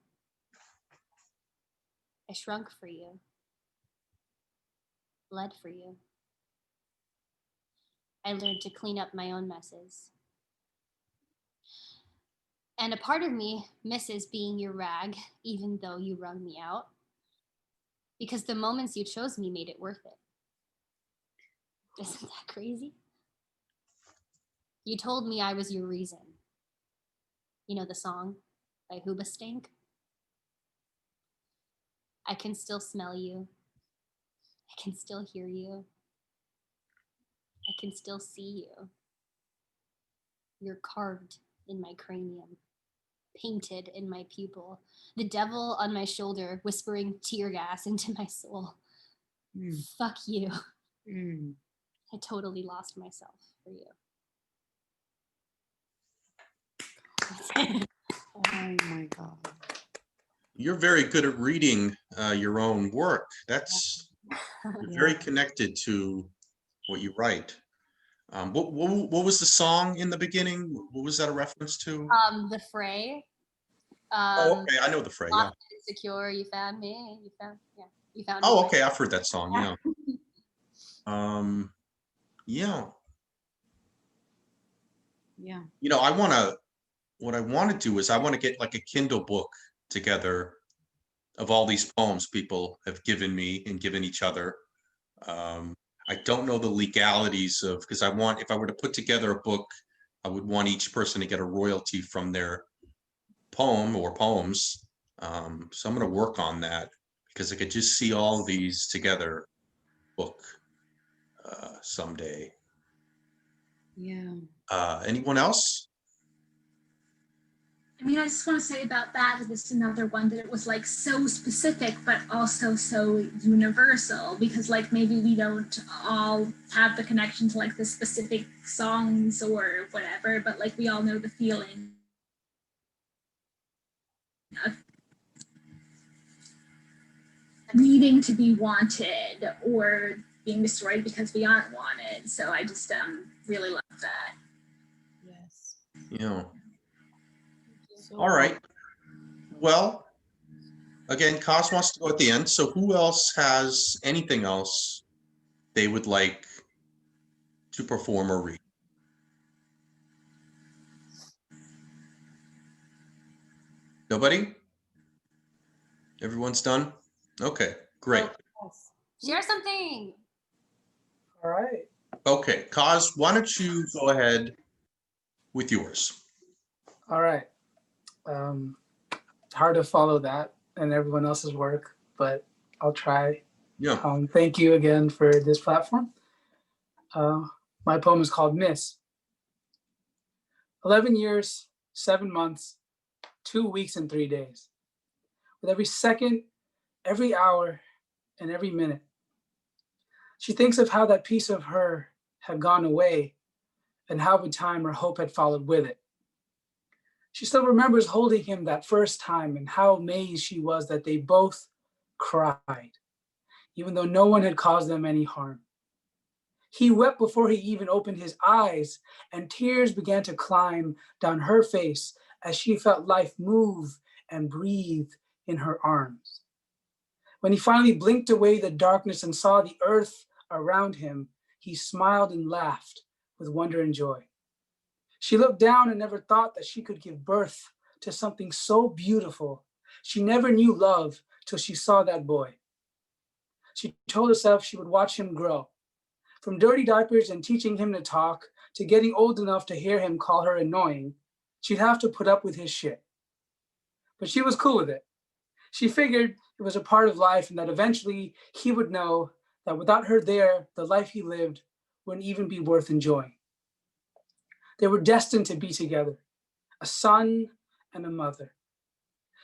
I shrunk for you, bled for you. I learned to clean up my own messes. And a part of me misses being your rag, even though you wrung me out, because the moments you chose me made it worth it. Isn't that crazy? You told me I was your reason. You know the song by Hoobastank? I can still smell you. I can still hear you. I can still see you. You're carved in my cranium, painted in my pupil, the devil on my shoulder whispering tear gas into my soul. Fuck you. I totally lost myself for you. Oh my God. You're very good at reading your own work. That's you're very connected to what you write. What was the song in the beginning? What was that a reference to? The Fray. Oh, okay. I know the phrase. Yeah. Lost and insecure, you found me. You found Oh, me. okay. I've heard that song. Yeah. Yeah. Yeah. What I want to do is I want to get like a Kindle book together of all these poems people have given me and given each other. I don't know the legalities of, because if I were to put together a book, I would want each person to get a royalty from their poem or poems. So I'm going to work on that because I could just see all these together book someday. Yeah. Anyone else? I mean, I just want to say about that this is another one that it was like so specific, but also so universal, because like maybe we don't all have the connection to like the specific songs or whatever, but like we all know the feeling of needing to be wanted or being destroyed because we aren't wanted. So I just really love that. Yes. Yeah. So, All right. Well, again, Qaas wants to go at the end. So who else has anything else they would like to perform or read? Nobody? Everyone's done? Okay, great. yes. Share something. All right. Okay, Qaas, why don't you go ahead with yours? All right. It's hard to follow that and everyone else's work, but I'll try. Yeah. Thank you again for this platform. My poem is called Miss. 11 years, 7 months, 2 weeks, and 3 days. With every second, every hour, and every minute, she thinks of how that piece of her had gone away and how with time her hope had followed with it. She still remembers holding him that first time and how amazed she was that they both cried, even though no one had caused them any harm. He wept before he even opened his eyes, and tears began to climb down her face as she felt life move and breathe in her arms. When he finally blinked away the darkness and saw the earth around him, he smiled and laughed with wonder and joy. She looked down and never thought that she could give birth to something so beautiful. She never knew love till she saw that boy. She told herself she would watch him grow. From dirty diapers and teaching him to talk to getting old enough to hear him call her annoying, she'd have to put up with his shit. But she was cool with it. She figured it was a part of life and that eventually he would know that without her there, the life he lived wouldn't even be worth enjoying. They were destined to be together, a son and a mother.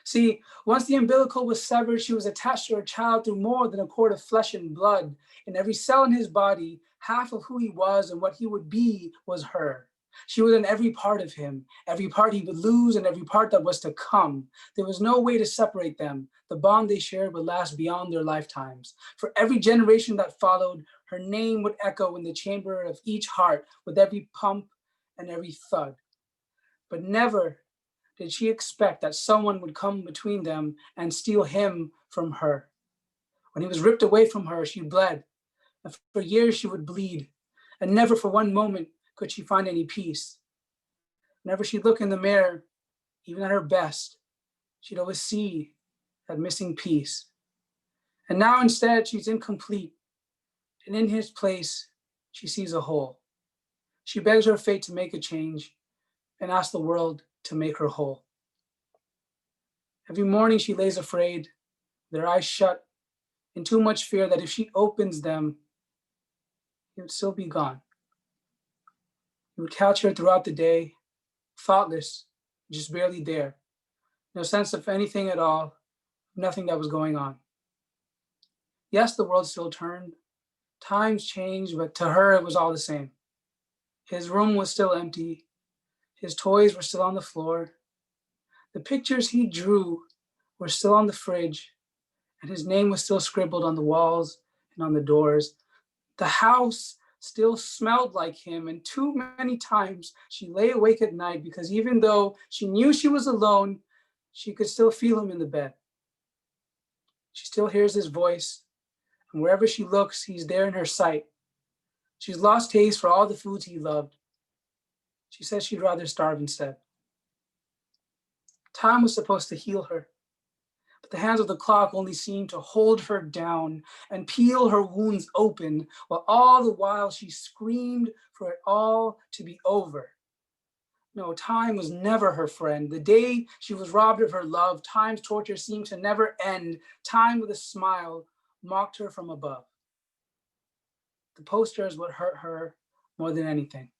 See, once the umbilical was severed, she was attached to her child through more than a cord of flesh and blood. In every cell in his body, half of who he was and what he would be was her. She was in every part of him, every part he would lose and every part that was to come. There was no way to separate them. The bond they shared would last beyond their lifetimes. For every generation that followed, her name would echo in the chamber of each heart with every pump and every thud. But never did she expect that someone would come between them and steal him from her. When he was ripped away from her, she bled. And for years she would bleed. And never for one moment could she find any peace. Whenever she'd look in the mirror, even at her best, she'd always see that missing piece. And now instead, she's incomplete. And in his place, she sees a hole. She begs her fate to make a change and asks the world to make her whole. Every morning she lays afraid, their eyes shut, in too much fear that if she opens them, he would still be gone. He would catch her throughout the day, thoughtless, just barely there. No sense of anything at all, nothing that was going on. Yes, the world still turned. Times changed, but to her it was all the same. His room was still empty. His toys were still on the floor. The pictures he drew were still on the fridge, and his name was still scribbled on the walls and on the doors. The house still smelled like him, and too many times she lay awake at night because even though she knew she was alone, she could still feel him in the bed. She still hears his voice, and wherever she looks, he's there in her sight. She's lost taste for all the foods he loved. She says she'd rather starve instead. Time was supposed to heal her, but the hands of the clock only seemed to hold her down and peel her wounds open, while all the while she screamed for it all to be over. No, time was never her friend. The day she was robbed of her love, time's torture seemed to never end. Time with a smile mocked her from above. The poster is what hurt her more than anything.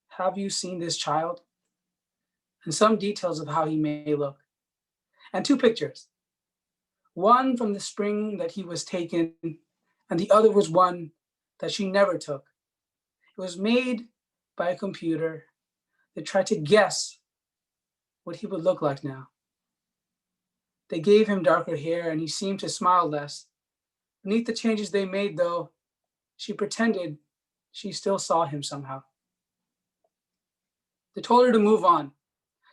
Have you seen this child? and some details of how he may look. And 2 pictures. One from the spring that he was taken, and the other was one that she never took. It was made by a computer that tried to guess what he would look like now. They gave him darker hair and he seemed to smile less. Beneath the changes they made, though, she pretended she still saw him somehow. They told her to move on,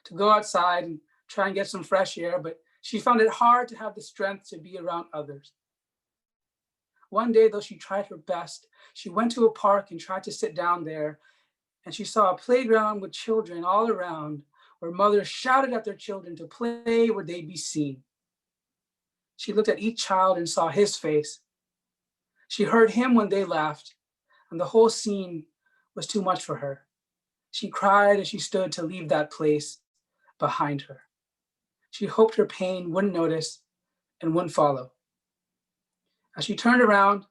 to go outside and try and get some fresh air, but she found it hard to have the strength to be around others. One day, though she tried her best, she went to a park and tried to sit down there, and she saw a playground with children all around, where mothers shouted at their children to play where they'd be seen. She looked at each child and saw his face. She heard him when they laughed, and the whole scene was too much for her. She cried as she stood to leave that place behind her. She hoped her pain wouldn't notice and wouldn't follow. As she turned around,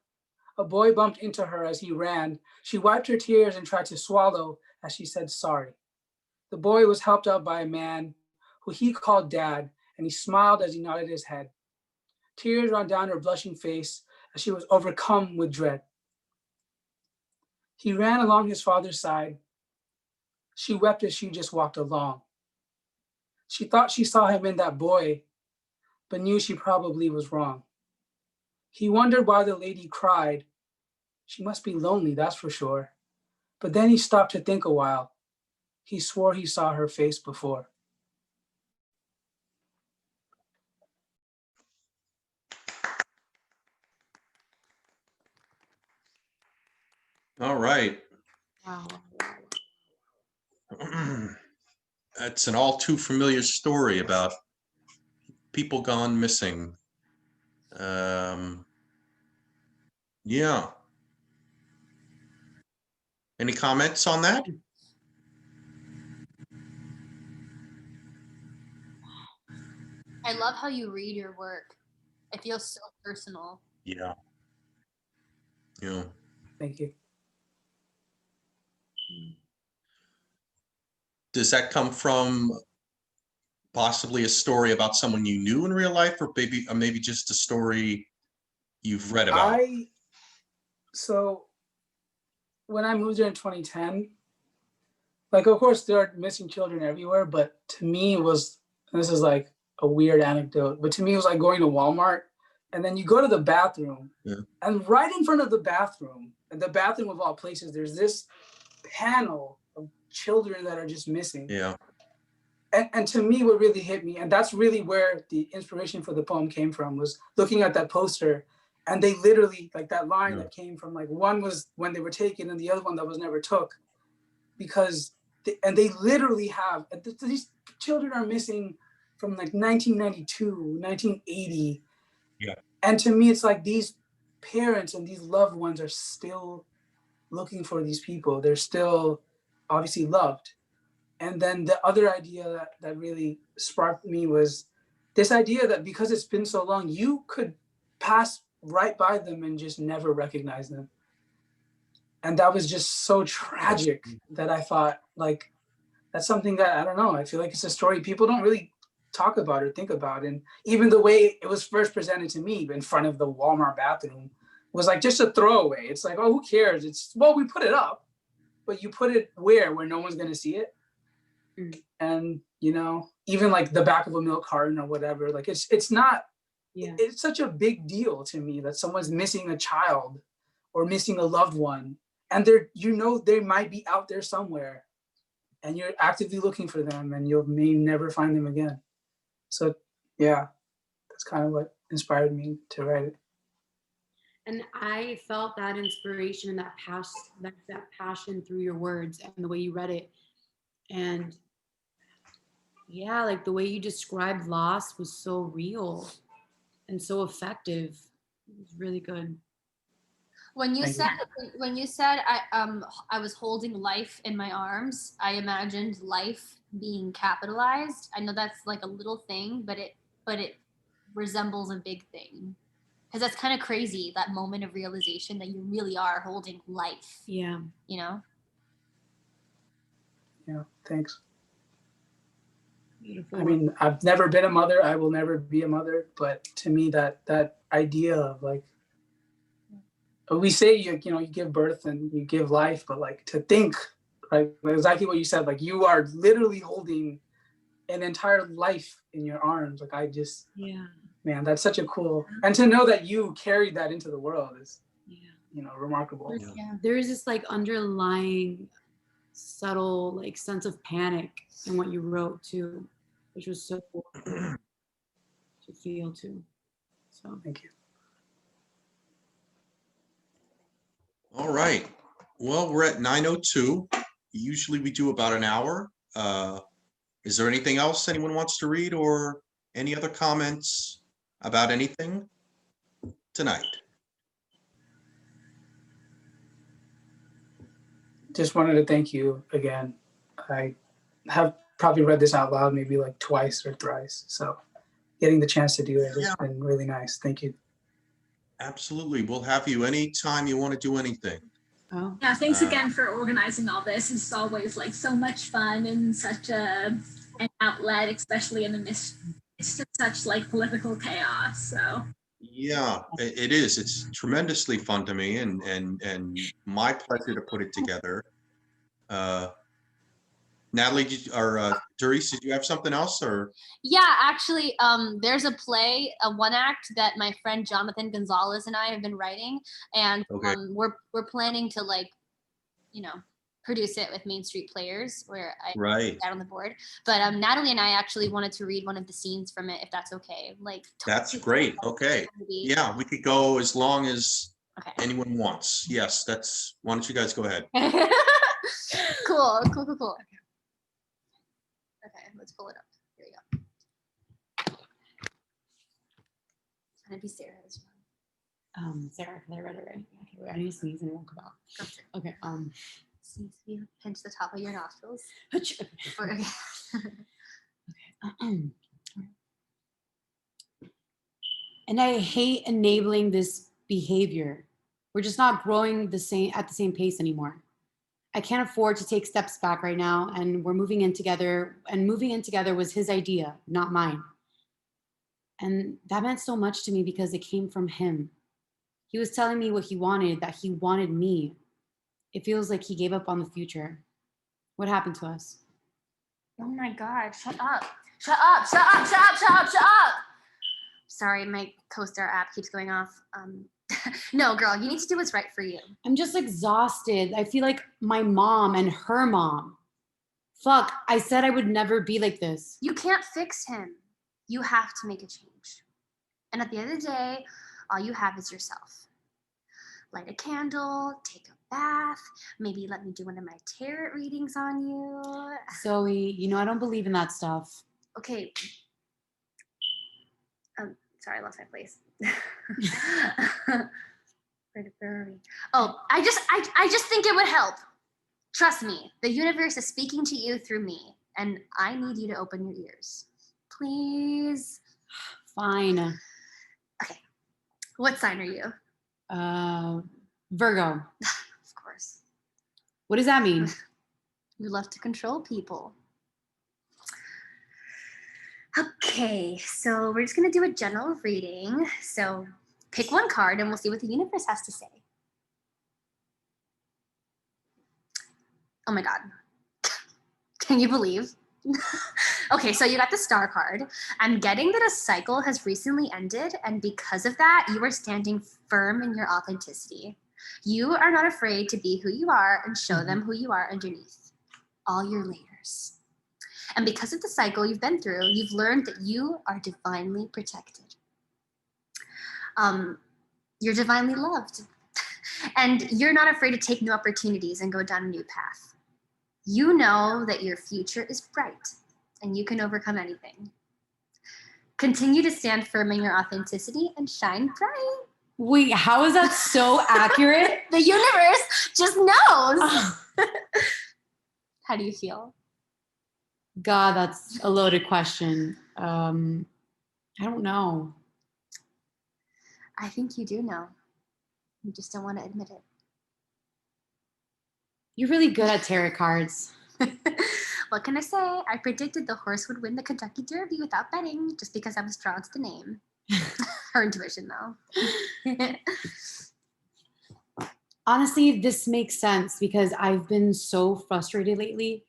a boy bumped into her as he ran. She wiped her tears and tried to swallow as she said sorry. The boy was helped up by a man who he called Dad, and he smiled as he nodded his head. Tears ran down her blushing face as she was overcome with dread. He ran along his father's side. She wept as she just walked along. She thought she saw him in that boy, but knew she probably was wrong. He wondered why the lady cried. She must be lonely, that's for sure. But then he stopped to think a while. He swore he saw her face before. All right. Wow. It's an all too familiar story about people gone missing. Yeah. Any comments on that? I love how you read your work. It feels so personal. Yeah. Yeah. Thank you. Does that come from possibly a story about someone you knew in real life, or maybe just a story you've read about? So when I moved here in 2010, like, of course, there are missing children everywhere, but to me, it was, and this is like a weird anecdote, but to me, it was like going to Walmart, and then you go to the bathroom, and right in front of the bathroom, and the bathroom of all places, there's this panel of children that are just missing. Yeah. And to me, what really hit me, and that's really where the inspiration for the poem came from, was looking at that poster, and they literally, like that line that came from, like, one was when they were taken and the other one that was never took, because, they literally have, these children are missing from like 1992, 1980. Yeah. And to me, it's like these parents and these loved ones are still looking for these people. They're still obviously loved. And then the other idea that really sparked me was this idea that because it's been so long, you could pass right by them and just never recognize them. And that was just so tragic that I thought, like, that's something that, I don't know, I feel like it's a story people don't really talk about or think about. And even the way it was first presented to me in front of the Walmart bathroom was like just a throwaway. It's like, oh, who cares? It's, well, we put it up, but you put it where no one's gonna see it. And, you know, even like the back of a milk carton or whatever, like it's not, it's such a big deal to me that someone's missing a child or missing a loved one. And they're, you know, they might be out there somewhere and you're actively looking for them and you may never find them again. So yeah, that's kind of what inspired me to write it. And I felt that inspiration and that passion through your words and the way you read it. And yeah, like the way you described loss was so real and so effective. It was really good. When you said I was holding life in my arms, I imagined life being capitalized. I know that's like a little thing, but it resembles a big thing. Because that's kind of crazy, that moment of realization that you really are holding life. Yeah. You know? Yeah, thanks. Beautiful. I mean, I've never been a mother. I will never be a mother. But to me, that idea of like, we say you give birth and you give life, but like to think, right? Exactly what you said. Like you are literally holding an entire life in your arms. Like yeah. Man, that's such a cool. And to know that you carried that into the world is, remarkable. There is this like underlying subtle like sense of panic in what you wrote too, which was so cool to feel too. So Thank you. All right. Well, we're at 9:02. Usually we do about an hour. Is there anything else anyone wants to read or any other comments about anything tonight? Just wanted to thank you again. I have probably read this out loud maybe like twice or thrice. So getting the chance to do it has been really nice. Thank you. Absolutely. We'll have you anytime you want to do anything. oh Yeah, thanks again for organizing all this. It's always like so much fun and such an outlet, especially in the midst of such like political chaos. So Yeah, it is. It's tremendously fun to me and my pleasure to put it together. Natalie, Therese, did you have something else or? Yeah, actually, there's a play, a one act that my friend Jonathan Gonzalez and I have been writing, and Okay. we're planning to like, produce it with Main Street Players, where I Right. out on the board. But Natalie and I actually wanted to read one of the scenes from it, if that's okay. Like That's great. Okay. Yeah, we could go as long as anyone wants. Yes, why don't you guys go ahead? Cool. Okay, let's pull it up. Here we go. It's gonna be Sarah as well. Sarah, I read it right. Okay, wait, I need to sneeze and it won't come out. Gotcha. Okay. Sneeze, you pinch the top of your nostrils. Okay. And I hate enabling this behavior. We're just not growing at the same pace anymore. I can't afford to take steps back right now, and we're moving in together. And moving in together was his idea, not mine. And that meant so much to me because it came from him. He was telling me what he wanted, that he wanted me. It feels like he gave up on the future. What happened to us? Oh my God, shut up. Shut up. Sorry, my CoStar app keeps going off. No, girl, you need to do what's right for you. I'm just exhausted. I feel like my mom and her mom. Fuck, I said I would never be like this. You can't fix him. You have to make a change. And at the end of the day, all you have is yourself. Light a candle, take a bath, maybe let me do one of my tarot readings on you. Zoe, I don't believe in that stuff. Okay. Sorry, I lost my place. Where are we? Oh, I just think it would help. Trust me, the universe is speaking to you through me, and I need you to open your ears. Please. Fine. Okay. What sign are you? Virgo. Of course. What does that mean? You love to control people. Okay, so we're just gonna do a general reading. So pick one card and we'll see what the universe has to say. Oh my God. Can you believe? Okay, so you got the star card. I'm getting that a cycle has recently ended, and because of that, you are standing firm in your authenticity. You are not afraid to be who you are and show them who you are underneath all your layers. And because of the cycle you've been through, you've learned that you are divinely protected. You're divinely loved. And you're not afraid to take new opportunities and go down a new path. You know that your future is bright and you can overcome anything. Continue to stand firm in your authenticity and shine bright. Wait, how is that so accurate? The universe just knows. How do you feel? God, that's a loaded question. I don't know. I think you do know. You just don't want to admit it. You're really good at tarot cards. What can I say? I predicted the horse would win the Kentucky Derby without betting, just because I was drawn to the name. Her intuition, though. Honestly, this makes sense because I've been so frustrated lately.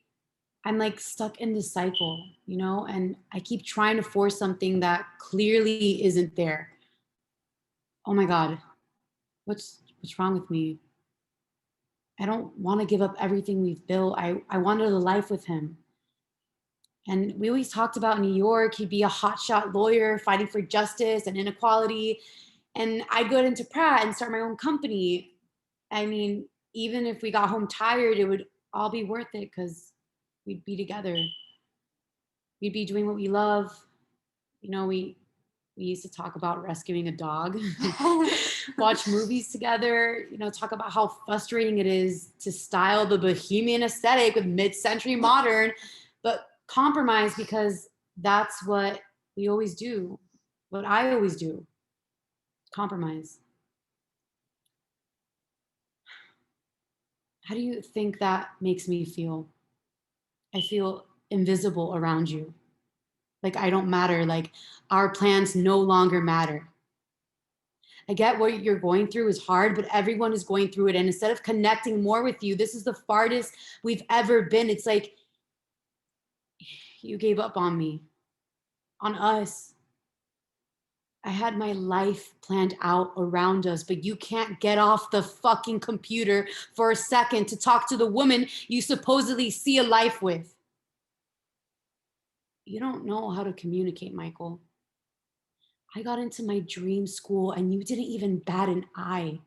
I'm like stuck in this cycle, you know, and I keep trying to force something that clearly isn't there. Oh my God, what's wrong with me? I don't want to give up everything we've built. I wanted a life with him. And we always talked about New York. He'd be a hotshot lawyer fighting for justice and inequality. And I'd go into Pratt and start my own company. I mean, even if we got home tired, it would all be worth it because we'd be together. We'd be doing what we love. You know, we used to talk about rescuing a dog, watch movies together, you know, talk about how frustrating it is to style the bohemian aesthetic with mid-century modern, but compromise because that's what we always do, what I always do, compromise. How do you think that makes me feel? I feel invisible around you. Like I don't matter, like our plans no longer matter. I get what you're going through is hard, but everyone is going through it. And instead of connecting more with you, this is the farthest we've ever been. It's like you gave up on me, on us. I had my life planned out around us, but you can't get off the fucking computer for a second to talk to the woman you supposedly see a life with. You don't know how to communicate, Michael. I got into my dream school and you didn't even bat an eye.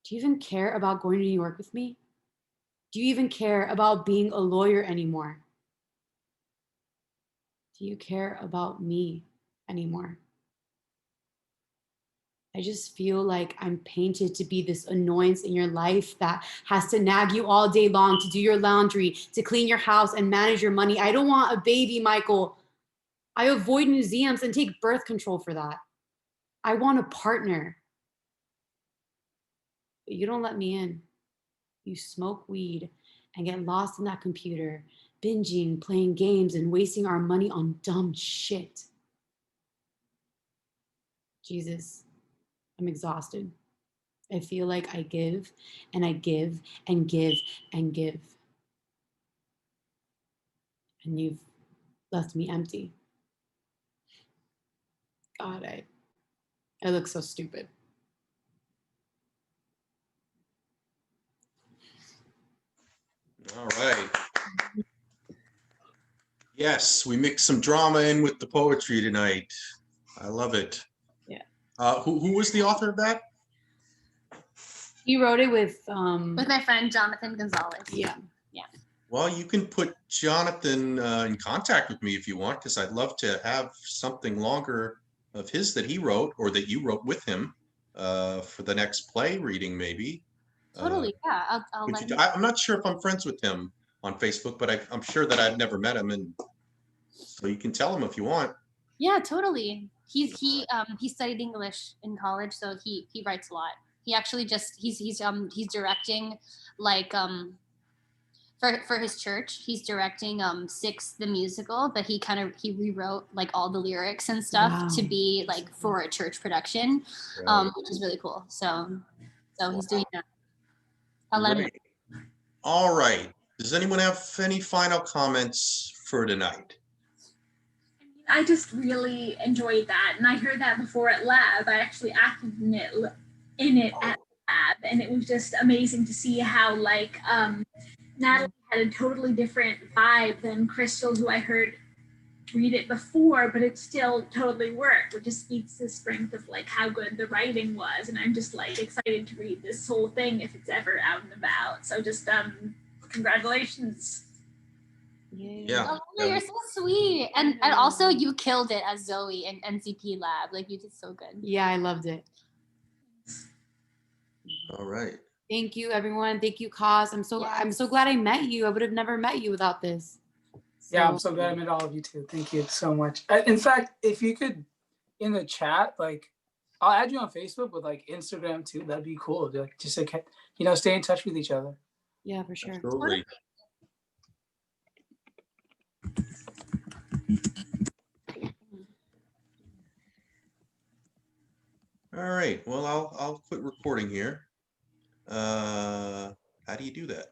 Do you even care about going to New York with me? Do you even care about being a lawyer anymore? Do you care about me anymore? I just feel like I'm painted to be this annoyance in your life that has to nag you all day long to do your laundry, to clean your house and manage your money. I don't want a baby, Michael. I avoid museums and take birth control for that. I want a partner. But you don't let me in. You smoke weed and get lost in that computer, binging, playing games, and wasting our money on dumb shit. Jesus, I'm exhausted. I feel like I give and I give and give and give. And you've left me empty. God, I look so stupid. All right. Yes, we mixed some drama in with the poetry tonight. I love it. Yeah. Who was the author of that? He wrote it with my friend Jonathan Gonzalez. Yeah. Well, you can put Jonathan in contact with me if you want, because I'd love to have something longer of his that he wrote or that you wrote with him for the next play reading, maybe. Totally, yeah. I'll let him. I'm not sure if I'm friends with him on Facebook, but I'm sure that I've never met him, and so you can tell him if you want. Yeah, totally. He studied English in college, so he writes a lot. He actually just he's directing like for his church. He's directing Six the musical, but he rewrote like all the lyrics and stuff to be like for a church production, which is really cool. So he's doing that. I'll let him know. All right. Does anyone have any final comments for tonight? I just really enjoyed that, and I heard that before at lab. I actually acted in it at lab, and it was just amazing to see how like Natalie had a totally different vibe than Crystal, who I heard read it before, but it still totally worked, which just speaks to the strength of like how good the writing was. And I'm just like excited to read this whole thing if it's ever out and about. So just congratulations. Yeah. Oh, you're so sweet. And also you killed it as Zoe in NCP Lab. Like you did so good. Yeah, I loved it. All right. Thank you, everyone. Thank you, Qaas. I'm so glad I met you. I would have never met you without this. Yeah, I'm so glad I met all of you too. Thank you so much. In fact, if you could, in the chat, like, I'll add you on Facebook with like Instagram too. That'd be cool. Like, just like, stay in touch with each other. Yeah, for sure. Absolutely. right, well, I'll quit recording here. How do you do that?